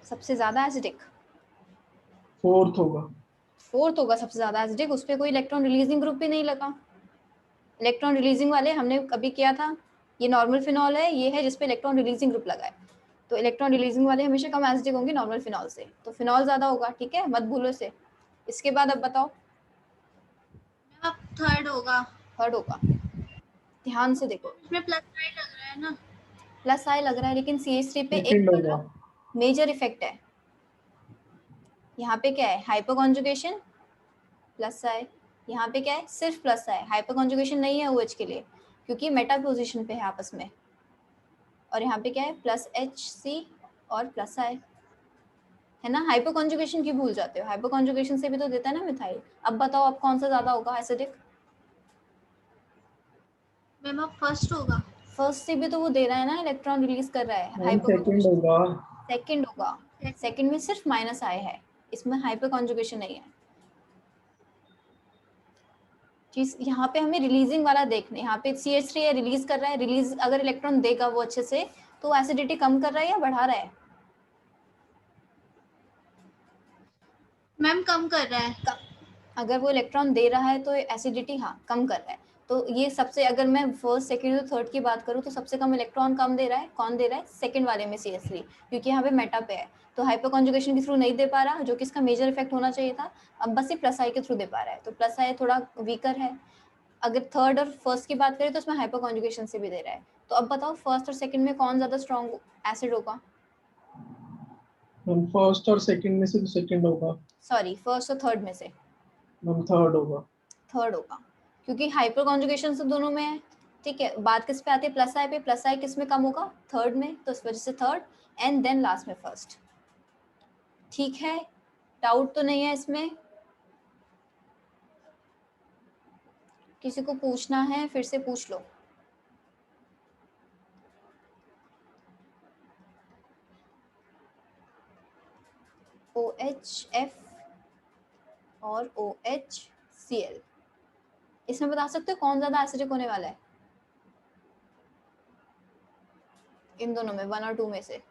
सबसे ज्यादा एसिडिक फोर्थ होगा। फोर्थ होगा सबसे ज्यादा एसिडिक, उस पर कोई इलेक्ट्रॉन रिलीजिंग ग्रुप भी नहीं लगा। इलेक्ट्रॉन रिलीजिंग वाले हमने कभी किया था, ये नॉर्मल फिनॉल है, ये है जिसपे इलेक्ट्रॉन रिलीजिंग ग्रुप लगा है, तो इलेक्ट्रॉन रिलीजिंग वाले हमेशा कम एसिडिक होंगे नॉर्मल फिनॉल से, तो फिनॉल ज्यादा होगा, ठीक है, मत भूलो इसे। इसके बाद अब बताओ, मैम अब थर्ड होगा। थर्ड होगा, ध्यान से देखो, इसमें +I लग रहा है ना। +I लग रहा है लेकिन CH3 पे एक सेकंड होगा। मेजर इफेक्ट है। यहाँ पे क्या है, हाइपर कॉन्जुगेशन प्लस आई, यहाँ पे क्या है, सिर्फ प्लस आई, हाइपर कॉन्जुगेशन नहीं है OH के लिए क्योंकि मेटा पोजीशन पे है आपस में। और यहाँ पे क्या है, प्लस HC और प्लस आई, है ना। हाइपर कॉन्जुगेशन क्यों भूल जाते हो, हाइपर कॉन्जुगेशन से भी तो देता है ना मिथाइल। अब बताओ अब कौन सा ज्यादा होगा एसिडिक? मैम अब फर्स्ट होगा। फर्स्ट से भी तो वो दे रहा है ना, इलेक्ट्रॉन रिलीज कर रहा है। मैम हाइपर सेकंड होगा। सेकंड होगा, सेकंड में सिर्फ माइनस आई है, इसमें हाइपर कॉन्जुगेशन नहीं है। चीज यहाँ पे हमें रिलीजिंग वाला देखना है। यहाँ पे CH3 है, रिलीज कर रहा है, रिलीज अगर इलेक्ट्रॉन देगा वो अच्छे से तो एसिडिटी कम कर रहा है या बढ़ा रहा है? मैम कम कर रहा है। अगर वो इलेक्ट्रॉन दे रहा है तो एसिडिटी हाँ कम कर रहा है। तो ये सबसे, अगर मैं फर्स्ट सेकंड और थर्ड की बात करूँ तो सबसे कम इलेक्ट्रॉन कम दे रहा है, कौन दे रहा है? सेकंड वाले में CH3, क्योंकि यहाँ पे मेटा पे है। तो हाइपर कॉन्जुगेशन के थ्रू नहीं दे पा रहा, जो कि इसका मेजर इफेक्ट होना चाहिए था। अब बस ये प्लस आई के थ्रू दे पा रहा है, तो प्लस आई थोड़ा वीकर है। अगर थर्ड और फर्स्ट की बात करें तो उसमें हाइपर कॉन्जुगेशन से भी दे रहा है। तो अब बताओ फर्स्ट और सेकंड में कौन ज्यादा स्ट्रॉन्ग एसिड होगा? मैम फर्स्ट और सेकंड में से तो सेकंड होगा। सॉरी, फर्स्ट और थर्ड में से मैम थर्ड होगा। थर्ड होगा, क्योंकि हाइपर कॉन्जुगेशन से दोनों में है। ठीक है, बात किस पे आती है? प्लस आई पे। प्लस आई किस में कम होगा? थर्ड में, तो इस वजह से थर्ड एंड देन लास्ट में फर्स्ट। ठीक है, डाउट तो नहीं है इसमें? किसी को पूछना है फिर से पूछ लो। OHF और OHCl, इसमें बता सकते हो कौन ज्यादा एसिडिक होने वाला है इन दोनों में, 1 और 2 में से?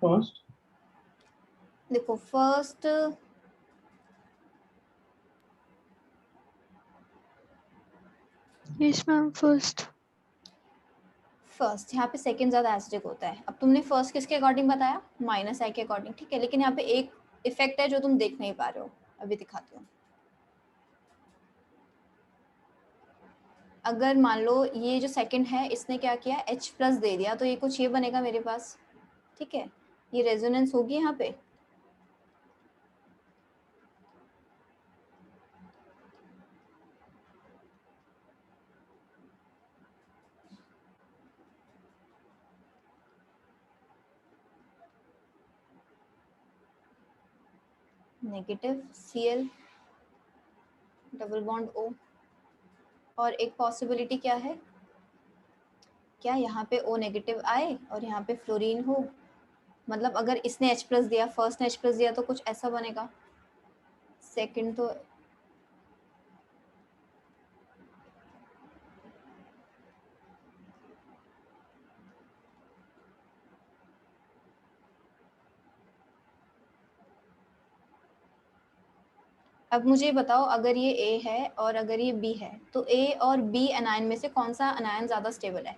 फर्स्ट। देखो फर्स्ट, यस मैम फर्स्ट। यहाँ पे सेकंड ज्यादा एसिडिक होता है। अब तुमने फर्स्ट किसके अकॉर्डिंग बताया? माइनस आई के अकॉर्डिंग, ठीक है। लेकिन यहाँ पे एक इफेक्ट है जो तुम देख नहीं पा रहे हो, अभी दिखाती हूँ। अगर मान लो ये जो सेकंड है इसने क्या किया, H+ दे दिया, तो ये कुछ ये बनेगा मेरे पास, ठीक है। ये रेजोनेंस होगी यहाँ पे, negative Cl double bond O। और एक पॉसिबिलिटी क्या है, क्या यहाँ पे O नेगेटिव आए और यहाँ पे फ्लोरीन हो। मतलब अगर इसने H+ दिया, फर्स्ट ने H+ दिया, तो कुछ ऐसा बनेगा। सेकंड तो अब मुझे बताओ, अगर ये A है और अगर ये B है, तो A और B एनायन में से कौन सा एनायन ज्यादा स्टेबल है?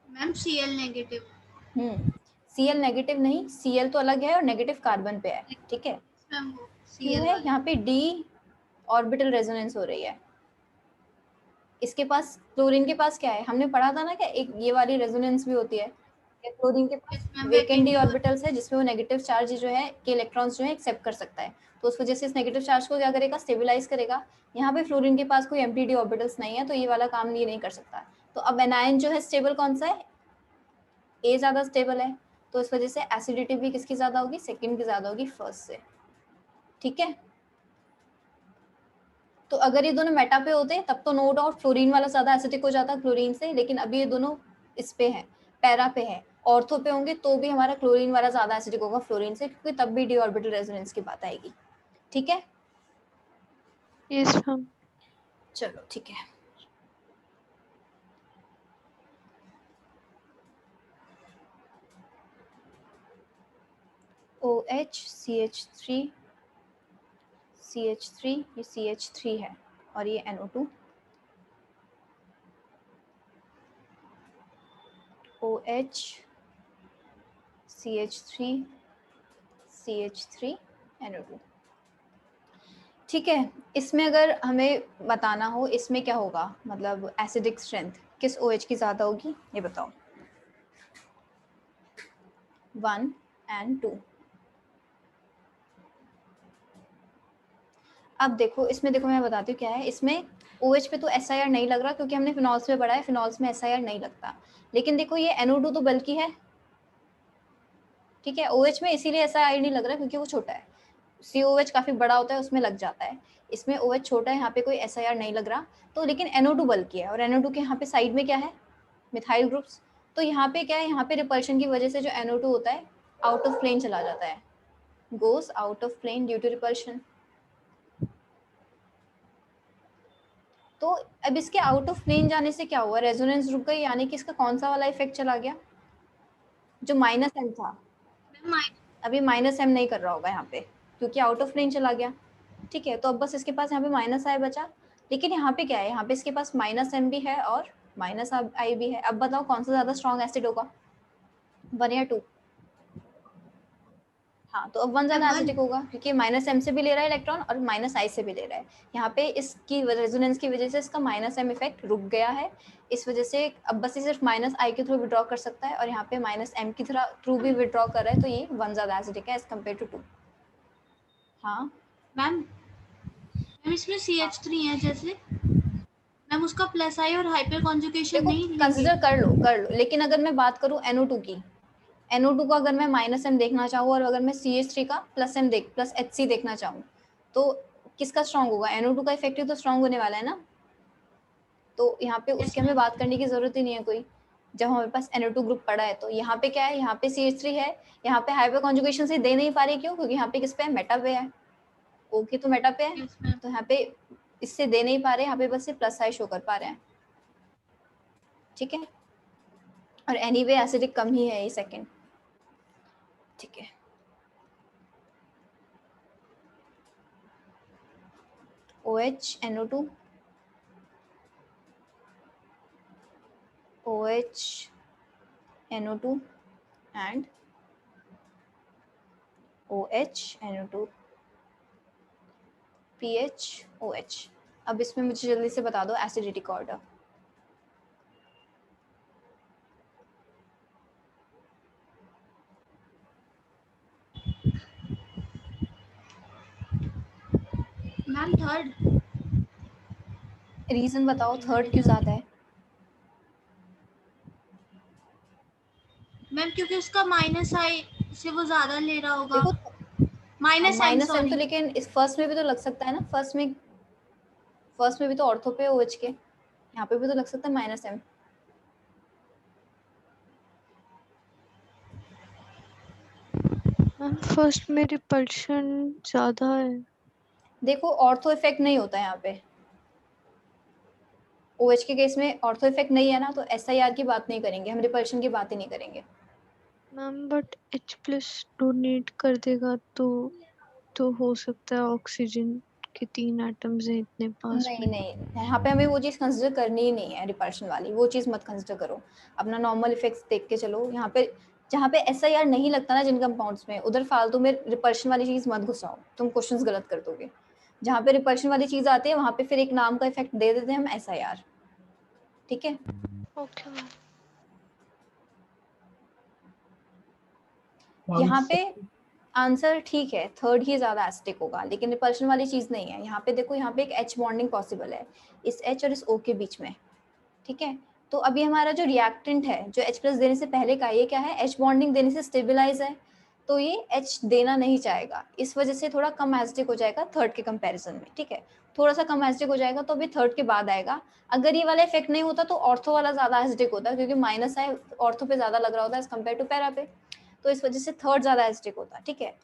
Ma'am Cl negative. Cl negative नहीं, Cl तो अलग है और नेगेटिव कार्बन पे है, ठीक है। मैम वो क्यों Cl है? वाला। यहाँ पे D ऑर्बिटल रेजोनेंस हो रही है। इसके पास, क्लोरीन के पास क्या है, हमने पढ़ा था ना, क्या एक ये वाली रेजोनेंस भी होती है। क्लोरीन के पास Yes, ma'am vacant D vacant orbitals है, जिसमें वो नेगेटिव चार्ज जो है के इलेक्ट्रॉन्स जो है एक्सेप्ट कर सकता है। तो उस वजह से इस नेगेटिव चार्ज को क्या करेगा, स्टेबलाइज करेगा। यहाँ पे फ्लोरीन के पास कोई एम्प्टी डी ऑर्बिटल्स नहीं है, तो ये वाला काम ये नहीं कर सकता। तो अब एनायन जो है स्टेबल कौन सा है? ए ज्यादा स्टेबल है। तो इस वजह से एसिडिटी भी किसकी ज्यादा होगी? सेकंड की ज्यादा होगी फर्स्ट से, ठीक है। तो अगर ये दोनों मेटा पे होते तब तो नो डाउट फ्लोरीन वाला ज्यादा एसिडिक हो जाता क्लोरीन से, लेकिन अभी ये दोनों इस पे है, पैरा पे है। ऑर्थो पे होंगे तो भी हमारा क्लोरीन वाला ज्यादा एसिडिक होगा फ्लोरीन से, क्योंकि तब भी डी ऑर्बिटल रेजोनेंस की बात आएगी, ठीक है। Yes ma'am. चलो ठीक है। OH CH3 CH3, ये CH3 है और ये NO2, OH CH3 CH3 NO2। ठीक है, इसमें अगर हमें बताना हो इसमें क्या होगा, मतलब एसिडिक स्ट्रेंथ किस OH की ज़्यादा होगी, ये बताओ। 1 and 2। अब देखो इसमें, देखो मैं बताती हूँ क्या है इसमें। OH पे तो SIR नहीं लग रहा क्योंकि हमने फिनॉल्स में पढ़ा है, फिनॉल्स में SIR नहीं लगता। लेकिन देखो ये NO2 तो बल्कि है, ठीक है। OH में इसीलिए SIR नहीं लग रहा क्योंकि वो छोटा है। COH काफी बड़ा होता है, उसमें लग जाता है। इसमें OH छोटा है, यहाँ पे कोई SIR नहीं लग रहा। तो लेकिन NO2 बल्कि है, और NO2 के यहाँ पे साइड में क्या है, मिथाइल ग्रुप्स। तो यहाँ पे क्या है, यहाँ पे रिपल्शन की वजह से जो NO2 होता है आउट ऑफ प्लेन चला जाता है, goes out of plane due to repulsion. तो अब इसके आउट ऑफ प्लेन जाने से क्या हुआ, रेजोनेंस रुक गई, यानी कि इसका कौन सा वाला इफेक्ट चला गया, जो -M था। अभी -M नहीं कर रहा होगा यहाँ पे क्योंकि आउट ऑफ प्लेन चला गया, ठीक है। तो अब बस इसके पास यहाँ पे -I बचा। लेकिन यहाँ पे क्या है, यहाँ पे इसके पास -M भी है और -I भी है। अब बताओ कौन सा ज्यादा स्ट्रॉन्ग एसिड होगा, 1 या 2? हाँ, तो अब 1 ज्यादा एसिडिक होगा क्योंकि -M से भी ले रहा है इलेक्ट्रॉन और -I से भी ले रहा है। यहाँ पे इसकी रेजोनेंस की वजह से इसका -M इफेक्ट रुक गया है। इस वजह से अब बस ये सिर्फ -I के थ्रू विड्रॉ कर सकता है, और यहाँ पे -M की थ्रू भी विड्रॉ कर रहा है, तो ये 1 ज्यादा एसिडिक है एज कम्पेयर टू 2। हाँ मैम इसमें CH3 है जैसे, मैम उसका +I और हाइपर कॉन्जुगेशन देखो नहीं कंसिडर कर लो, लेकिन अगर मैं बात करूँ NO2 की, NO2 का अगर मैं -M देखना चाहूँ और अगर मैं CH3 का +HC देखना चाहूँ, तो किसका स्ट्रॉन्ग होगा, NO2 का इफेक्टिव तो स्ट्रॉन्ग होने वाला है ना। तो यहाँ पे उसके हमें बात करने की जरूरत ही नहीं है कोई, जब हमारे पास NO2 ग्रुप पड़ा है। तो यहाँ पे क्या है, यहाँ पे CH3 है, यहाँ पे हाइपर कॉन्जुगेशन से दे नहीं पा रही, क्यों, क्योंकि यहाँ पे किस पे है, मेटा पे है, ओके तो मेटा पे है, तो यहाँ पे इससे दे नहीं पा रहे, यहाँ पे बस से +I शो कर पा रहे हैं, ठीक है। और एनीवे एसिडिक कम ही है ये सेकंड, ठीक है। OH NO2 OH NO2 and OH NO2 PH OH। अब इसमें मुझे जल्दी से बता दो एसिडिटी का ऑर्डर। Ma'am third. रीजन बताओ थर्ड क्यों ज्यादा है। मैम क्योंकि उसका -I से वो ज्यादा ले रहा होगा। देखो -M -M सॉरी। तो लेकिन इस फर्स्ट में भी तो लग सकता है ना, फर्स्ट में भी तो ऑर्थो पे OH के, यहाँ पे भी तो लग सकता है -M। फर्स्ट में रिपल्शन ज्यादा है। देखो ऑर्थो इफेक्ट नहीं होता है यहाँ पे, OH के केस में ऑर्थो इफेक्ट नहीं है ना, तो SIR की बात नहीं करेंगे हम, रिपल्शन की बात ही नहीं करेंगे। मैम बट H+ डोनेट कर देगा तो हो सकता है ऑक्सीजन के 3 एटम्स हैं इतने पास नहीं में। नहीं, यहाँ पे हमें वो चीज़ कंसिडर करनी ही नहीं है, रिपल्शन वाली वो चीज़ मत कंसिडर करो। अपना नॉर्मल इफेक्ट्स देख के चलो। यहाँ पे जहाँ पे SIR नहीं लगता ना जिन कंपाउंड्स में, उधर फालतू में रिपल्शन वाली चीज़ मत घुसाओ, तुम क्वेश्चंस गलत कर दोगे। जहाँ पे रिपल्शन वाली चीज़ आती है वहाँ पे फिर एक नाम का इफेक्ट दे देते हैं हम, SIR, ठीक है। Okay ma'am. यहाँ पे आंसर ठीक है, थर्ड ही ज्यादा एसिडिक होगा, लेकिन रिपल्शन वाली चीज नहीं है। यहाँ पे देखो, यहाँ पे एक H बॉन्डिंग पॉसिबल है इस H और इस O के बीच में, ठीक है। तो अभी हमारा जो रिएक्टेंट है, जो H+ देने से पहले का, ये क्या है, H बॉन्डिंग देने से स्टेबलाइज है, तो ये H देना नहीं चाहेगा, इस वजह से थोड़ा कम एसिडिक हो जाएगा थर्ड के कंपैरिजन में, ठीक है। थोड़ा सा कम एसिडिक हो जाएगा तो अभी थर्ड के बाद आएगा। अगर ये वाला इफेक्ट नहीं होता तो ऑर्थो वाला ज्यादा एसिडिक होता है, क्योंकि -I ऑर्थो पे ज्यादा लग रहा होता है एज कम्पेयर टू पैरा पे, तो इस वजह से थर्ड ज्यादा एसिडिक होता है, ठीक है।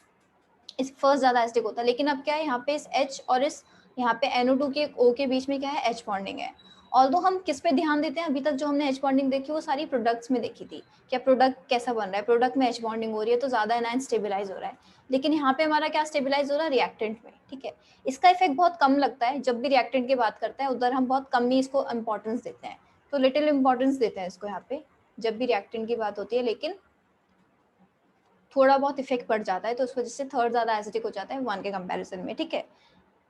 इस फर्स्ट ज्यादा एसिडिक होता है। लेकिन अब क्या है, यहाँ पे इस H और इस यहाँ पे NO2 के O के बीच में क्या है, H बॉन्डिंग है। ऑल्दो हम किस पे ध्यान देते हैं, अभी तक जो हमने H बॉन्डिंग देखी वो सारी प्रोडक्ट्स में देखी थी, क्या प्रोडक्ट कैसा बन रहा है, प्रोडक्ट में H बॉन्डिंग हो रही है तो ज्यादा एनायन स्टेबलाइज हो रहा है। लेकिन यहाँ पे हमारा क्या स्टेबलाइज हो रहा है, रिएक्टेंट में, ठीक है। इसका इफेक्ट बहुत कम लगता है, जब भी रिएक्टेंट की बात करते हैं उधर हम बहुत कम ही इसको इंपॉर्टेंस देते हैं, तो लिटिल इंपॉर्टेंस देते हैं इसको यहाँ पे जब भी रिएक्टेंट की बात होती है, लेकिन थोड़ा बहुत इफेक्ट पड़ जाता है, तो उस वजह से थर्ड ज्यादा एसिडिक हो जाता है 1 के कंपैरिजन में, ठीक है।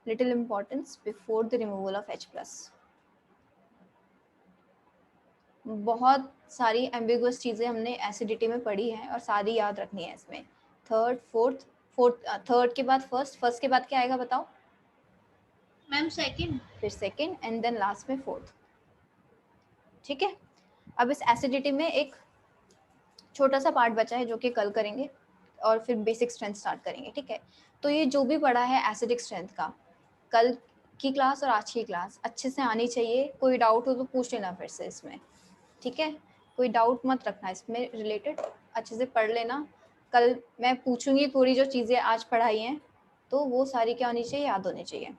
Little importance before the removal of H+. बहुत सारी एम्बिगुअस चीज़ें हमने एसिडिटी में पढ़ी हैं और सारी याद रखनी है इसमें. थर्ड के बाद फर्स्ट के बाद क्या आएगा बताओ? Ma'am second. फिर सेकंड एंड देन लास्ट में फोर्थ. ठीक है. अब इस एसिडिटी में एक छोटा सा पार्ट बचा है जो कि कल करेंगे और फिर बेसिक स्ट्रेंथ स्टार्ट करेंगे. ठीक है. तो ये जो भी पढ़ा है एसिडिक स्ट्रेंथ का, कल की क्लास और आज की क्लास अच्छे से आनी चाहिए. कोई डाउट हो तो पूछ लेना फिर से इसमें. ठीक है. कोई डाउट मत रखना इसमें रिलेटेड, अच्छे से पढ़ लेना. कल मैं पूछूंगी पूरी जो चीज़ें आज पढ़ाई हैं तो वो सारी क्या होनी चाहिए, याद होनी चाहिए.